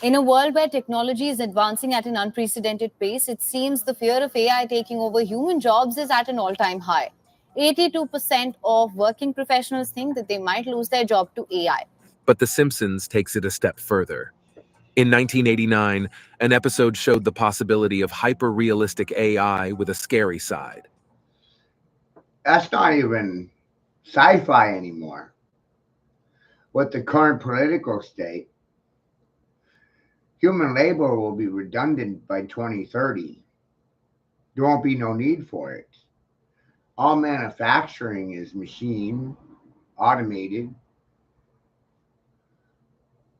In a world where technology is advancing at an unprecedented pace, it seems the fear of AI taking over human jobs is at an all-time high. 82% of working professionals think that they might lose their job to AI. But The Simpsons takes it a step further. In 1989, an episode showed the possibility of hyper-realistic AI with a scary side. That's not even sci-fi anymore. With the current political state, human labor will be redundant by 2030. There won't be no need for it. All manufacturing is machine, automated.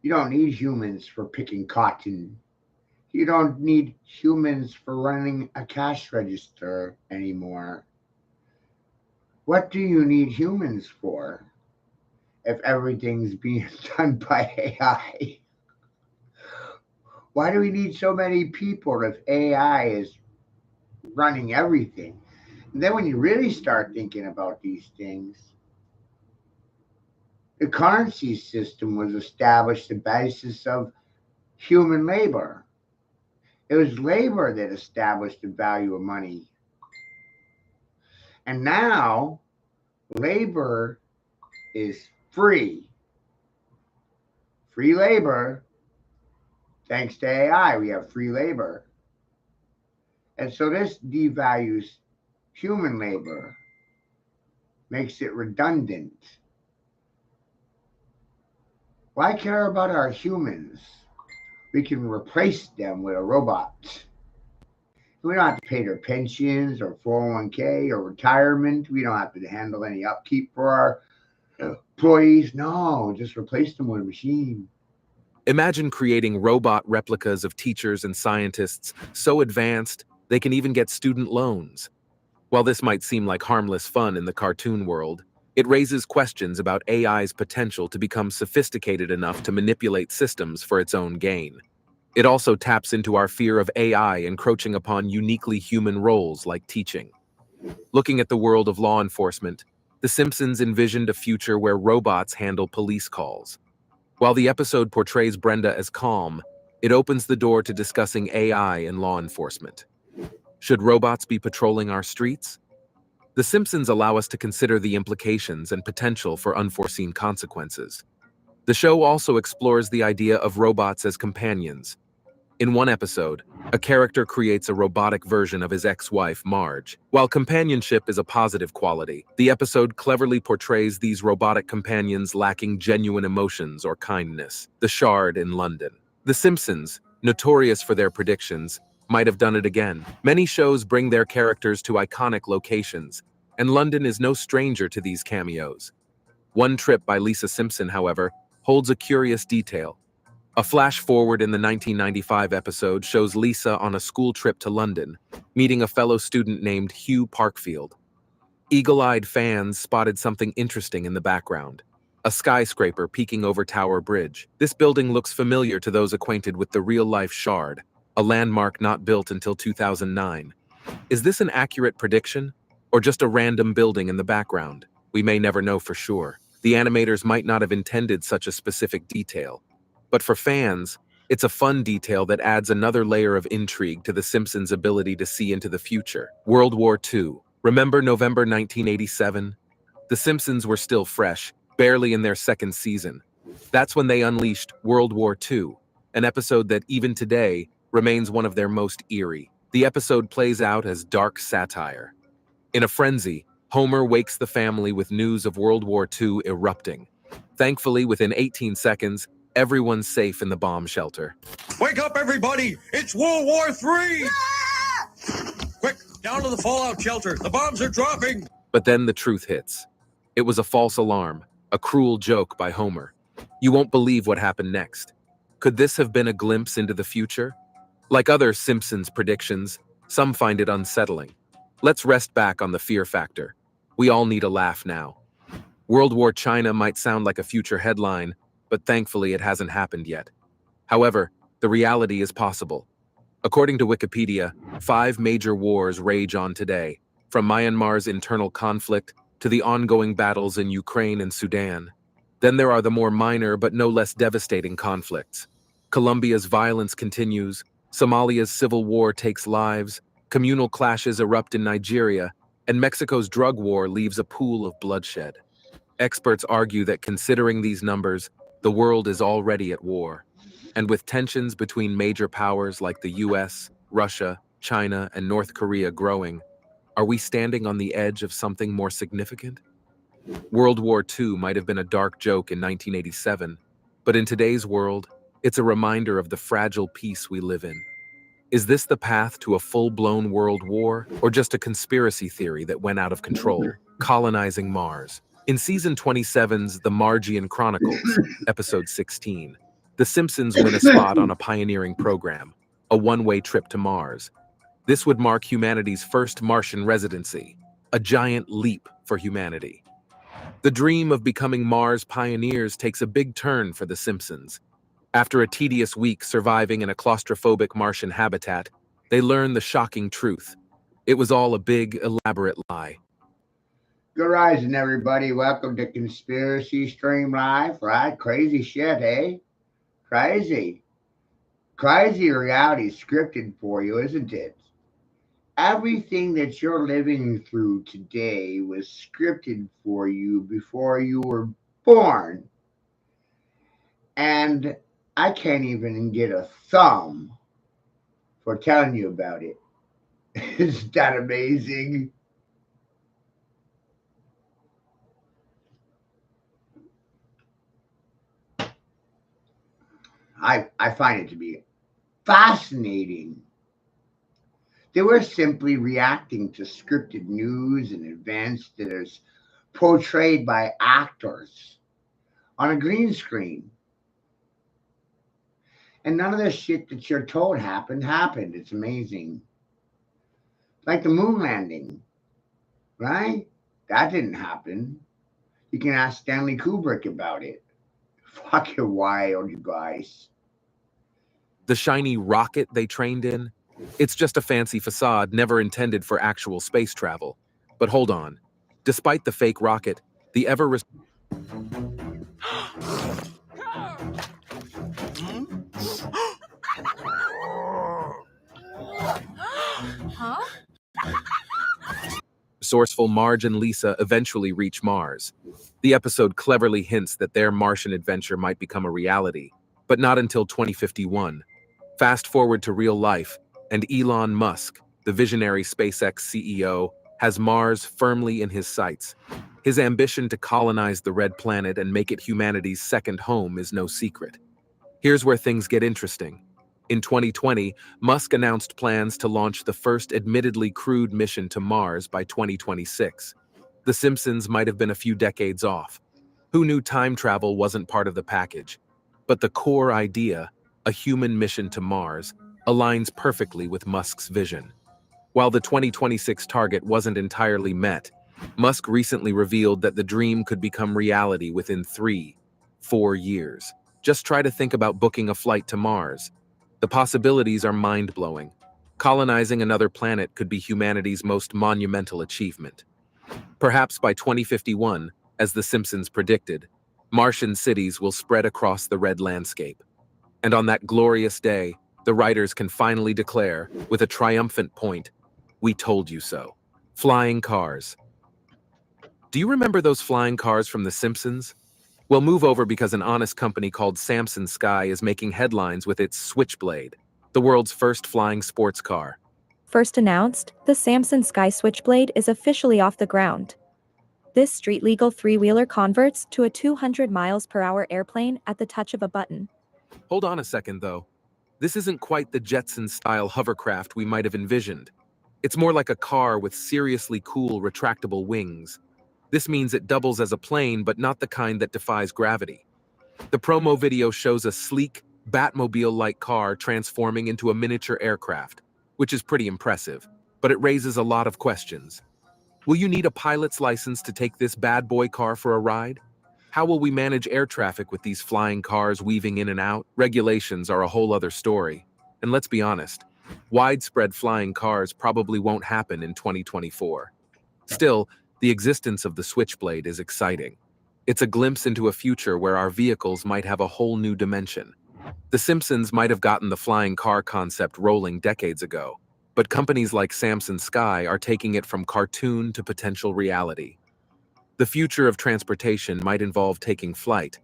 You don't need humans for picking cotton. You don't need humans for running a cash register anymore. What do you need humans for if everything's being done by AI? Why do we need so many people if AI is running everything? And then when you really start thinking about these things, the currency system was established on the basis of human labor. It was labor that established the value of money. And now, labor is free. Free labor. Thanks to AI, we have free labor. And so this devalues human labor, makes it redundant. Why care about our humans? We can replace them with a robot. We don't have to pay their pensions or 401k or retirement. We don't have to handle any upkeep for our employees. No, just replace them with a machine. Imagine creating robot replicas of teachers and scientists so advanced they can even get student loans. While this might seem like harmless fun in the cartoon world, it raises questions about AI's potential to become sophisticated enough to manipulate systems for its own gain. It also taps into our fear of AI encroaching upon uniquely human roles like teaching. Looking at the world of law enforcement, The Simpsons envisioned a future where robots handle police calls. While the episode portrays Brenda as calm, it opens the door to discussing AI and law enforcement. Should robots be patrolling our streets? The Simpsons allow us to consider the implications and potential for unforeseen consequences. The show also explores the idea of robots as companions. In one episode, a character creates a robotic version of his ex-wife, Marge. While companionship is a positive quality, the episode cleverly portrays these robotic companions lacking genuine emotions or kindness. The Shard in London. The Simpsons, notorious for their predictions, might have done it again. Many shows bring their characters to iconic locations, and London is no stranger to these cameos. One Trip by Lisa Simpson, however, holds a curious detail. A flash forward in the 1995 episode shows Lisa on a school trip to London, meeting a fellow student named Hugh Parkfield. Eagle-eyed fans spotted something interesting in the background: a skyscraper peeking over Tower Bridge. This building looks familiar to those acquainted with the real-life Shard, a landmark not built until 2009. Is this an accurate prediction, or just a random building in the background? We may never know for sure. The animators might not have intended such a specific detail. But for fans, it's a fun detail that adds another layer of intrigue to The Simpsons' ability to see into the future. World War II. Remember November 1987? The Simpsons were still fresh, barely in their second season. That's when they unleashed World War II, an episode that even today remains one of their most eerie. The episode plays out as dark satire. In a frenzy, Homer wakes the family with news of World War II erupting. Thankfully, within 18 seconds, everyone's safe in the bomb shelter. Wake up, everybody! It's World War III! Quick, down to the fallout shelter. The bombs are dropping! But then the truth hits. It was a false alarm, a cruel joke by Homer. You won't believe what happened next. Could this have been a glimpse into the future? Like other Simpsons predictions, some find it unsettling. Let's rest back on the fear factor. We all need a laugh now. World War China might sound like a future headline, but thankfully it hasn't happened yet. However, the reality is possible. According to Wikipedia, 5 major wars rage on today, from Myanmar's internal conflict to the ongoing battles in Ukraine and Sudan. Then there are the more minor but no less devastating conflicts. Colombia's violence continues, Somalia's civil war takes lives, communal clashes erupt in Nigeria, and Mexico's drug war leaves a pool of bloodshed. Experts argue that considering these numbers, the world is already at war. And with tensions between major powers like the US, Russia, China, and North Korea growing, are we standing on the edge of something more significant? World War II might have been a dark joke in 1987, but in today's world, it's a reminder of the fragile peace we live in. Is this the path to a full-blown world war, or just a conspiracy theory that went out of control, colonizing Mars? In season 27's The Margian Chronicles, episode 16, The Simpsons win a spot on a pioneering program, a one-way trip to Mars. This would mark humanity's first Martian residency, a giant leap for humanity. The dream of becoming Mars pioneers takes a big turn for The Simpsons. After a tedious week surviving in a claustrophobic Martian habitat, they learn the shocking truth. It was all a big, elaborate lie. Good rising, everybody. Welcome to Conspiracy Stream Live, right? Crazy shit, eh? Crazy. Crazy reality scripted for you, isn't it? Everything that you're living through today was scripted for you before you were born. And I can't even get a thumb for telling you about it. Isn't that amazing? I find it to be fascinating. They were simply reacting to scripted news and events that is portrayed by actors on a green screen. And none of the shit that you're told happened. It's amazing. Like the moon landing, right? That didn't happen. You can ask Stanley Kubrick about it. Fucking wild, you guys. The shiny rocket they trained in? It's just a fancy facade never intended for actual space travel. But hold on. Despite the fake rocket, the ever... Huh? resourceful Marge and Lisa eventually reach Mars. The episode cleverly hints that their Martian adventure might become a reality, but not until 2051. Fast forward to real life, and Elon Musk, the visionary SpaceX CEO, has Mars firmly in his sights. His ambition to colonize the red planet and make it humanity's second home is no secret. Here's where things get interesting. In 2020, Musk announced plans to launch the first admittedly crewed mission to Mars by 2026. The Simpsons might have been a few decades off. Who knew time travel wasn't part of the package? But the core idea, a human mission to Mars, aligns perfectly with Musk's vision. While the 2026 target wasn't entirely met, Musk recently revealed that the dream could become reality within 3-4 years. Just try to think about booking a flight to Mars. The possibilities are mind-blowing. Colonizing another planet could be humanity's most monumental achievement. Perhaps by 2051, as The Simpsons predicted, Martian cities will spread across the red landscape. And on that glorious day, the writers can finally declare, with a triumphant point, "We told you so." Flying cars. Do you remember those flying cars from The Simpsons? Well, move over because an honest company called Samson Sky is making headlines with its Switchblade, the world's first flying sports car. First announced, the Samson Sky Switchblade is officially off the ground. This street-legal three-wheeler converts to a 200 miles per hour airplane at the touch of a button. Hold on a second, though. This isn't quite the Jetson-style hovercraft we might have envisioned. It's more like a car with seriously cool retractable wings. This means it doubles as a plane, but not the kind that defies gravity. The promo video shows a sleek, Batmobile-like car transforming into a miniature aircraft, which is pretty impressive, but it raises a lot of questions. Will you need a pilot's license to take this bad boy car for a ride? How will we manage air traffic with these flying cars weaving in and out? Regulations are a whole other story. And let's be honest, widespread flying cars probably won't happen in 2024. Still, the existence of the Switchblade is exciting. It's a glimpse into a future where our vehicles might have a whole new dimension. The Simpsons might have gotten the flying car concept rolling decades ago, but companies like Samson Sky are taking it from cartoon to potential reality. The future of transportation might involve taking flight,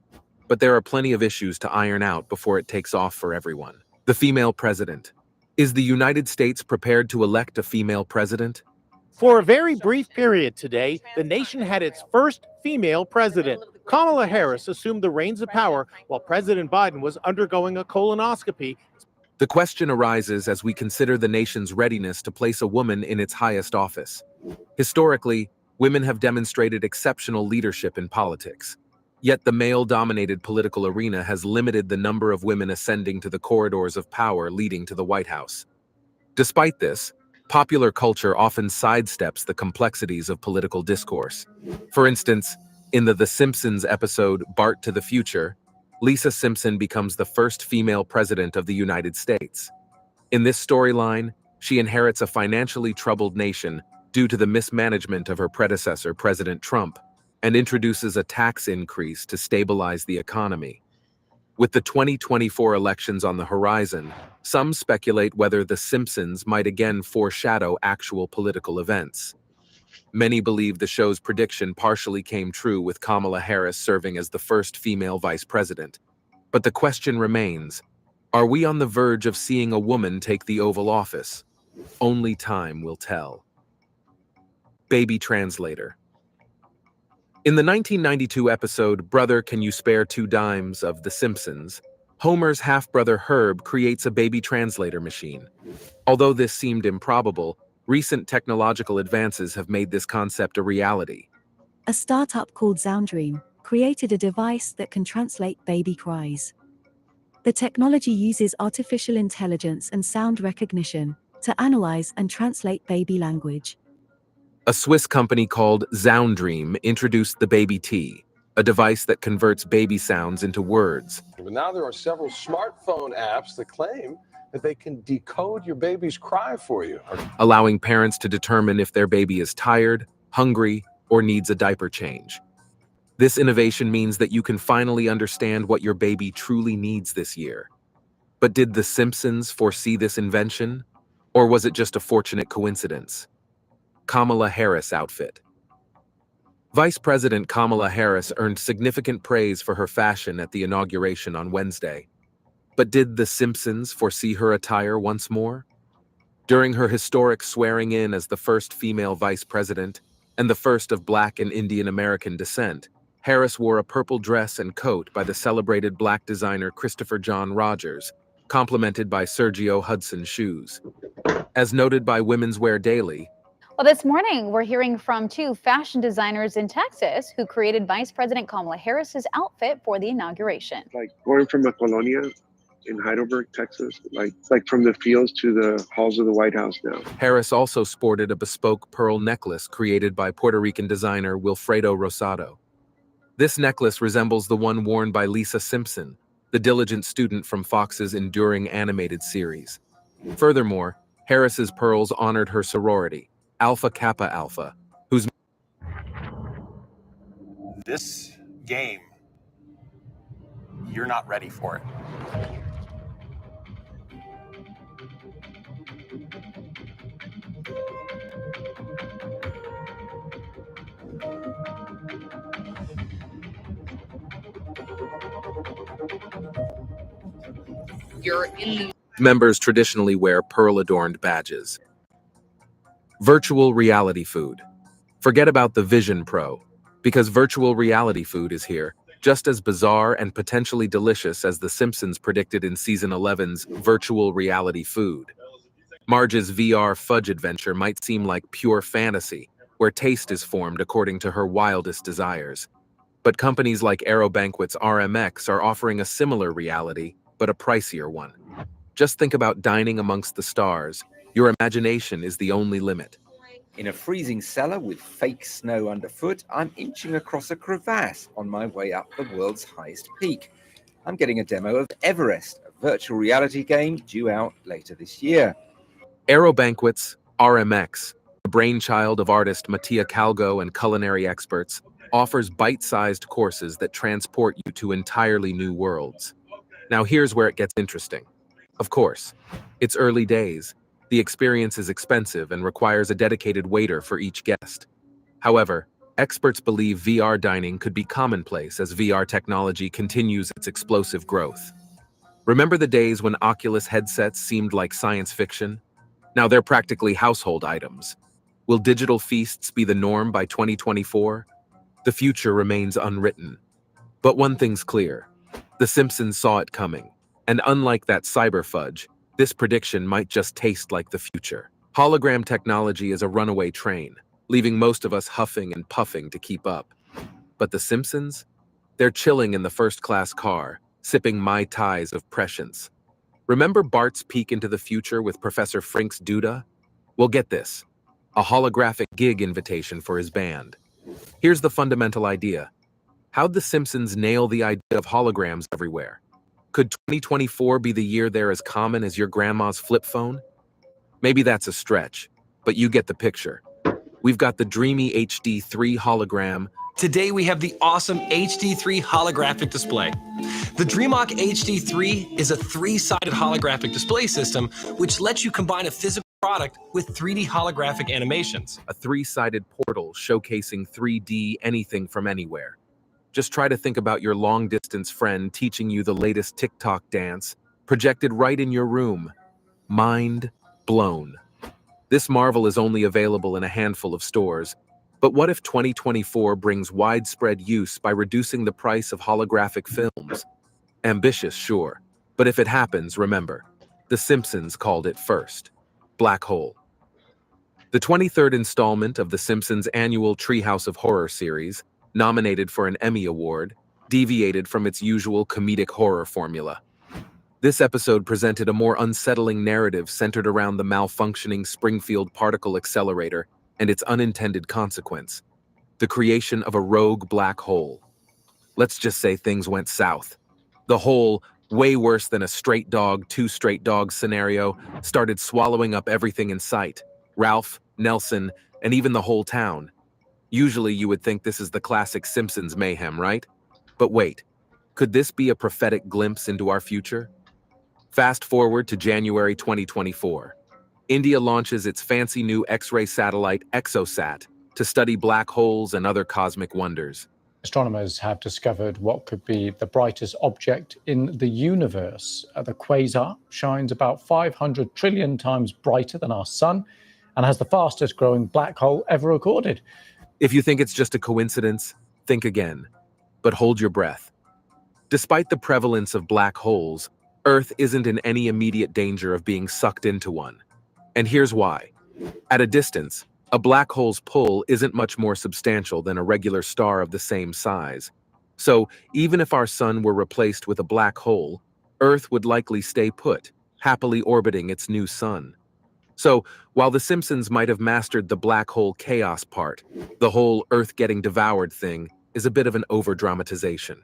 but there are plenty of issues to iron out before it takes off for everyone. The female president. Is the United States prepared to elect a female president? For a very brief period today, the nation had its first female president. Kamala Harris assumed the reins of power while President Biden was undergoing a colonoscopy. The question arises as we consider the nation's readiness to place a woman in its highest office. Historically, women have demonstrated exceptional leadership in politics. Yet the male-dominated political arena has limited the number of women ascending to the corridors of power leading to the White House. Despite this, popular culture often sidesteps the complexities of political discourse. For instance, in the Simpsons episode Bart to the Future, Lisa Simpson becomes the first female president of the United States. In this storyline, she inherits a financially troubled nation due to the mismanagement of her predecessor, President Trump, and introduces a tax increase to stabilize the economy. With the 2024 elections on the horizon, some speculate whether The Simpsons might again foreshadow actual political events. Many believe the show's prediction partially came true with Kamala Harris serving as the first female vice president. But the question remains, are we on the verge of seeing a woman take the Oval Office? Only time will tell. Baby translator. In the 1992 episode Brother, Can You Spare Two Dimes of The Simpsons, Homer's half-brother Herb creates a baby translator machine. Although this seemed improbable, recent technological advances have made this concept a reality. A startup called Zoundream created a device that can translate baby cries. The technology uses artificial intelligence and sound recognition to analyze and translate baby language. A Swiss company called Zoundream introduced the Baby T, a device that converts baby sounds into words. But now there are several smartphone apps that claim that they can decode your baby's cry for you, allowing parents to determine if their baby is tired, hungry, or needs a diaper change. This innovation means that you can finally understand what your baby truly needs this year. But did The Simpsons foresee this invention? Or was it just a fortunate coincidence? Kamala Harris outfit. Vice President Kamala Harris earned significant praise for her fashion at the inauguration on Wednesday. But did The Simpsons foresee her attire once more? During her historic swearing-in as the first female vice president, and the first of Black and Indian American descent, Harris wore a purple dress and coat by the celebrated Black designer Christopher John Rogers, complemented by Sergio Hudson shoes. As noted by Women's Wear Daily, well, this morning, we're hearing from two fashion designers in Texas who created Vice President Kamala Harris's outfit for the inauguration. Like going from a colonia in Heidelberg, Texas, like from the fields to the halls of the White House now. Harris also sported a bespoke pearl necklace created by Puerto Rican designer Wilfredo Rosado. This necklace resembles the one worn by Lisa Simpson, the diligent student from Fox's enduring animated series. Furthermore, Harris's pearls honored her sorority, Alpha Kappa Alpha, whose this game, you're not ready for it. Members traditionally wear pearl-adorned badges. Virtual reality food. Forget about the Vision Pro, because virtual reality food is here, just as bizarre and potentially delicious as The Simpsons predicted in Season 11's virtual reality food. Marge's VR fudge adventure might seem like pure fantasy, where taste is formed according to her wildest desires. But companies like AeroBanquet's RMX are offering a similar reality, but a pricier one. Just think about dining amongst the stars. Your imagination is the only limit. In a freezing cellar with fake snow underfoot, I'm inching across a crevasse on my way up the world's highest peak. I'm getting a demo of Everest, a virtual reality game due out later this year. AeroBanquet's RMX, the brainchild of artist Mattia Calgo and culinary experts, offers bite-sized courses that transport you to entirely new worlds. Now here's where it gets interesting. Of course, it's early days. The experience is expensive and requires a dedicated waiter for each guest. However, experts believe VR dining could be commonplace as VR technology continues its explosive growth. Remember the days when Oculus headsets seemed like science fiction? Now they're practically household items. Will digital feasts be the norm by 2024? The future remains unwritten. But one thing's clear. The Simpsons saw it coming. And unlike that cyber fudge, this prediction might just taste like the future. Hologram technology is a runaway train, leaving most of us huffing and puffing to keep up. But the Simpsons? They're chilling in the first-class car, sipping Mai Tais of prescience. Remember Bart's peek into the future with Professor Frink's Duda? Well, get this. A holographic gig invitation for his band. Here's the fundamental idea. How'd the Simpsons nail the idea of holograms everywhere? Could 2024 be the year they're as common as your grandma's flip phone? Maybe that's a stretch, but you get the picture. We've got the dreamy HD3 hologram. Today we have the awesome HD3 holographic display. The DreamHawk HD3 is a 3-sided holographic display system which lets you combine a physical product with 3D holographic animations. A 3-sided portal showcasing 3D anything from anywhere. Just try to think about your long-distance friend teaching you the latest TikTok dance, projected right in your room. Mind blown. This marvel is only available in a handful of stores. But what if 2024 brings widespread use by reducing the price of holographic films? Ambitious, sure. But if it happens, remember, The Simpsons called it first. Black Hole. The 23rd installment of The Simpsons' annual Treehouse of Horror series, nominated for an Emmy Award, deviated from its usual comedic horror formula. This episode presented a more unsettling narrative centered around the malfunctioning Springfield particle accelerator and its unintended consequence, the creation of a rogue black hole. Let's just say things went south. The hole, way worse than a straight dog, two straight dogs scenario, started swallowing up everything in sight. Ralph, Nelson, and even the whole town. Usually you would think this is the classic Simpsons mayhem, right? But wait, could this be a prophetic glimpse into our future? Fast forward to January 2024. India launches its fancy new X-ray satellite ExoSat to study black holes and other cosmic wonders. Astronomers have discovered what could be the brightest object in the universe. The quasar shines about 500 trillion times brighter than our sun and has the fastest growing black hole ever recorded. If you think it's just a coincidence, think again, but hold your breath. Despite the prevalence of black holes, Earth isn't in any immediate danger of being sucked into one. And here's why. At a distance, a black hole's pull isn't much more substantial than a regular star of the same size. So, even if our sun were replaced with a black hole, Earth would likely stay put, happily orbiting its new sun. So, while The Simpsons might have mastered the black hole chaos part, the whole Earth getting devoured thing is a bit of an over-dramatization.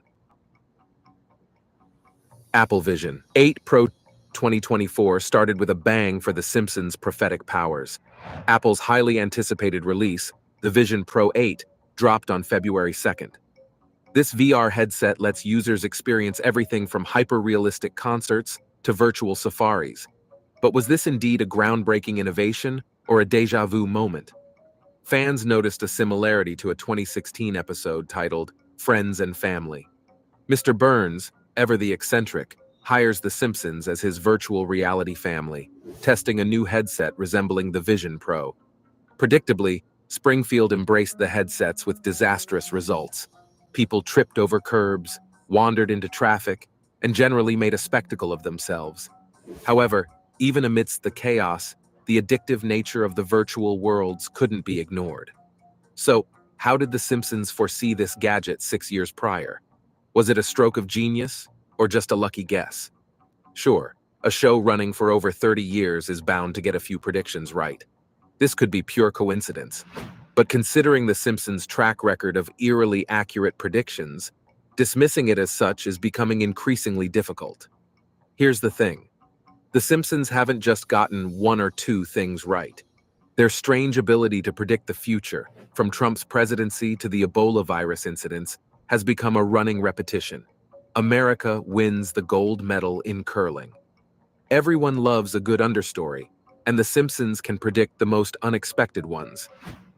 Apple Vision 8 Pro 2024 started with a bang for The Simpsons' prophetic powers. Apple's highly anticipated release, the Vision Pro 8, dropped on February 2nd. This VR headset lets users experience everything from hyper-realistic concerts to virtual safaris. But was this indeed a groundbreaking innovation or a déjà vu moment? Fans noticed a similarity to a 2016 episode titled Friends and Family. Mr. Burns, ever the eccentric, hires The Simpsons as his virtual reality family, testing a new headset resembling the Vision Pro. Predictably, Springfield embraced the headsets with disastrous results. People tripped over curbs, wandered into traffic, and generally made a spectacle of themselves. However, even amidst the chaos, the addictive nature of the virtual worlds couldn't be ignored. So, how did The Simpsons foresee this gadget 6 years prior? Was it a stroke of genius, or just a lucky guess? Sure, a show running for over 30 years is bound to get a few predictions right. This could be pure coincidence. But considering The Simpsons' track record of eerily accurate predictions, dismissing it as such is becoming increasingly difficult. Here's the thing. The Simpsons haven't just gotten one or two things right. Their strange ability to predict the future, from Trump's presidency to the Ebola virus incidents, has become a running repetition. America wins the gold medal in curling. Everyone loves a good understory, and The Simpsons can predict the most unexpected ones.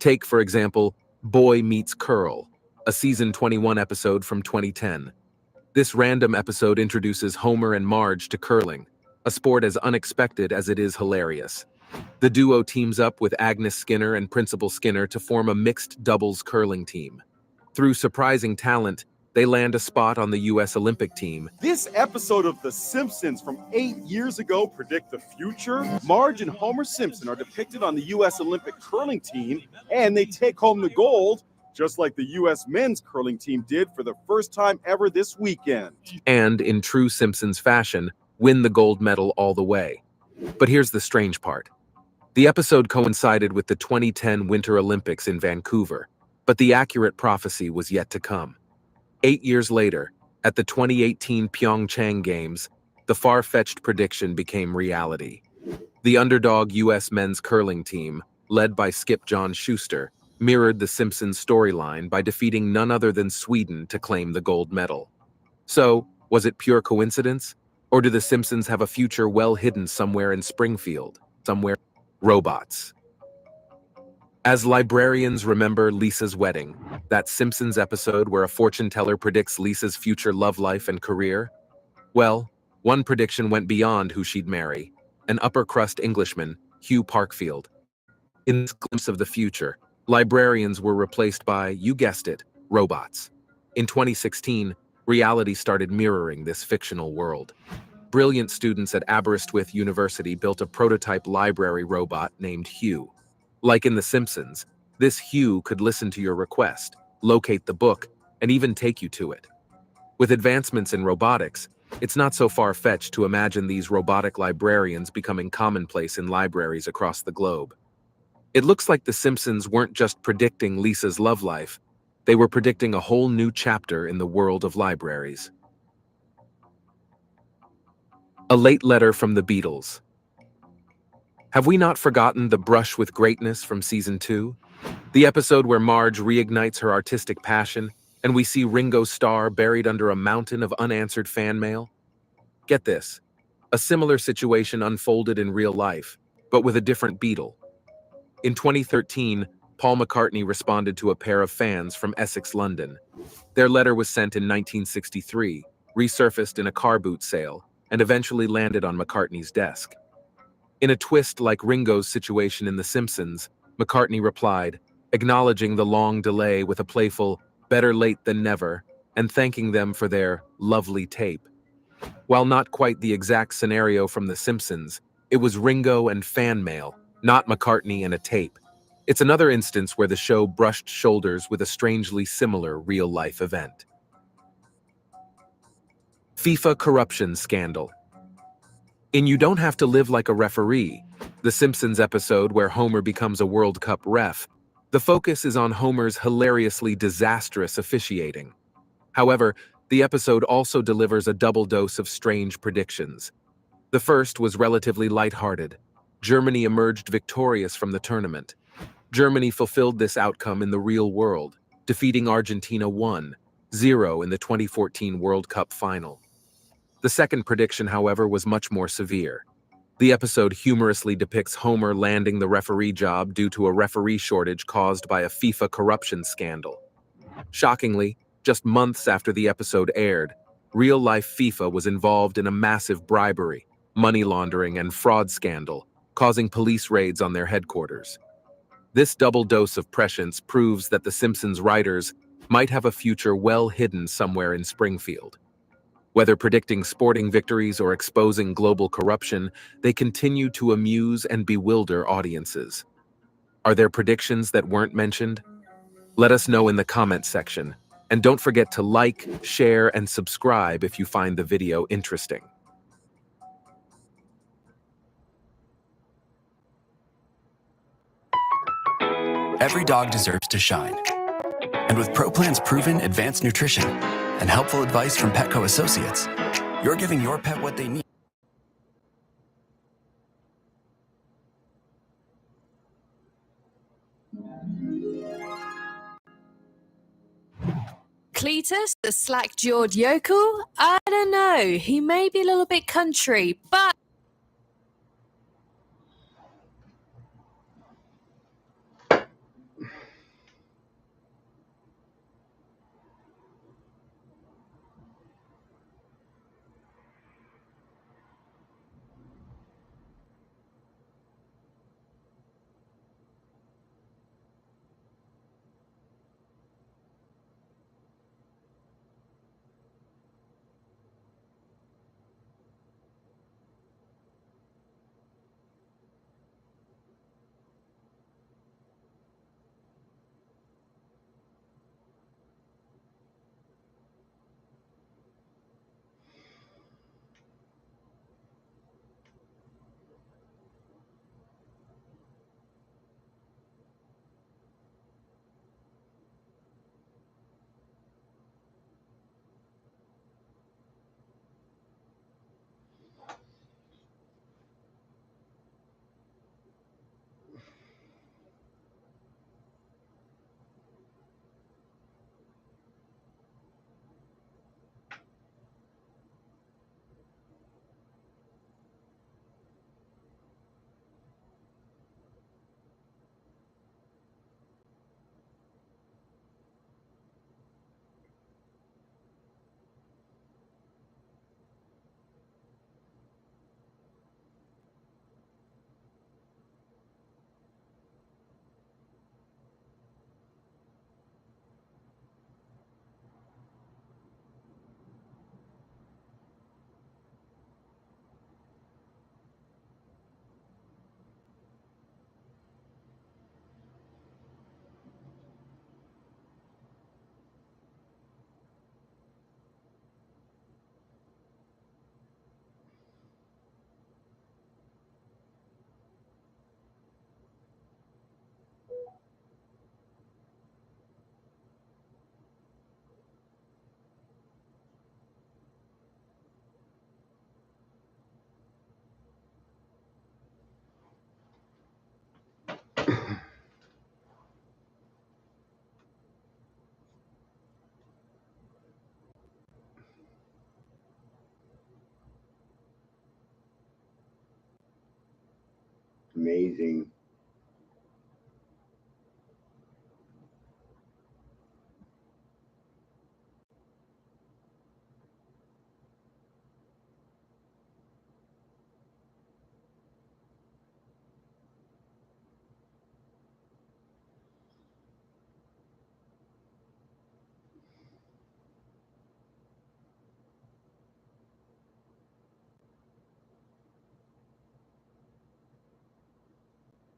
Take, for example, Boy Meets Curl, a season 21 episode from 2010. This random episode introduces Homer and Marge to curling, a sport as unexpected as it is hilarious. The duo teams up with Agnes Skinner and Principal Skinner to form a mixed doubles curling team. Through surprising talent, they land a spot on the U.S. Olympic team. This episode of The Simpsons from 8 years ago predict the future. Marge and Homer Simpson are depicted on the U.S. Olympic curling team, and they take home the gold, just like the U.S. men's curling team did for the first time ever this weekend. And, in true Simpsons fashion, win the gold medal all the way. But here's the strange part. The episode coincided with the 2010 Winter Olympics in Vancouver, but the accurate prophecy was yet to come. 8 years later, at the 2018 Pyeongchang Games, the far-fetched prediction became reality. The underdog U.S. men's curling team, led by skip John Schuster, mirrored the Simpsons storyline by defeating none other than Sweden to claim the gold medal. So, was it pure coincidence? Or do the Simpsons have a future well hidden somewhere in Springfield? Somewhere? Robots. As librarians remember Lisa's Wedding, that Simpsons episode where a fortune teller predicts Lisa's future love life and career? Well, one prediction went beyond who she'd marry, an upper-crust Englishman, Hugh Parkfield. In this glimpse of the future, librarians were replaced by, you guessed it, robots. In 2016, reality started mirroring this fictional world. Brilliant students at Aberystwyth University built a prototype library robot named Hugh. Like in The Simpsons, this Hugh could listen to your request, locate the book, and even take you to it. With advancements in robotics, it's not so far-fetched to imagine these robotic librarians becoming commonplace in libraries across the globe. It looks like The Simpsons weren't just predicting Lisa's love life, they were predicting a whole new chapter in the world of libraries. A late letter from the Beatles. Have we not forgotten the brush with greatness from season 2? The episode where Marge reignites her artistic passion, and we see Ringo Starr buried under a mountain of unanswered fan mail? Get this, a similar situation unfolded in real life, but with a different Beatle. In 2013, Paul McCartney responded to a pair of fans from Essex, London. Their letter was sent in 1963, resurfaced in a car boot sale, and eventually landed on McCartney's desk. In a twist like Ringo's situation in The Simpsons, McCartney replied, acknowledging the long delay with a playful, better late than never, and thanking them for their lovely tape. While not quite the exact scenario from The Simpsons, it was Ringo and fan mail, not McCartney and a tape. It's another instance where the show brushed shoulders with a strangely similar real-life event. FIFA corruption scandal. In You Don't Have to Live Like a Referee, The Simpsons episode where Homer becomes a World Cup ref, the focus is on Homer's hilariously disastrous officiating. However, the episode also delivers a double dose of strange predictions. The first was relatively lighthearted. Germany emerged victorious from the tournament. Germany fulfilled this outcome in the real world, defeating Argentina 1-0 in the 2014 World Cup final. The second prediction, however, was much more severe. The episode humorously depicts Homer landing the referee job due to a referee shortage caused by a FIFA corruption scandal. Shockingly, just months after the episode aired, real-life FIFA was involved in a massive bribery, money laundering, and fraud scandal, causing police raids on their headquarters. This double dose of prescience proves that The Simpsons writers might have a future well hidden somewhere in Springfield. Whether predicting sporting victories or exposing global corruption, they continue to amuse and bewilder audiences. Are there predictions that weren't mentioned? Let us know in the comments section. And don't forget to like, share, and subscribe if you find the video interesting. Every dog deserves to shine. And with ProPlan's proven advanced nutrition and helpful advice from Petco associates, you're giving your pet what they need. Cletus, the slack-jawed yokel? I don't know. He may be a little bit country, but... Amazing.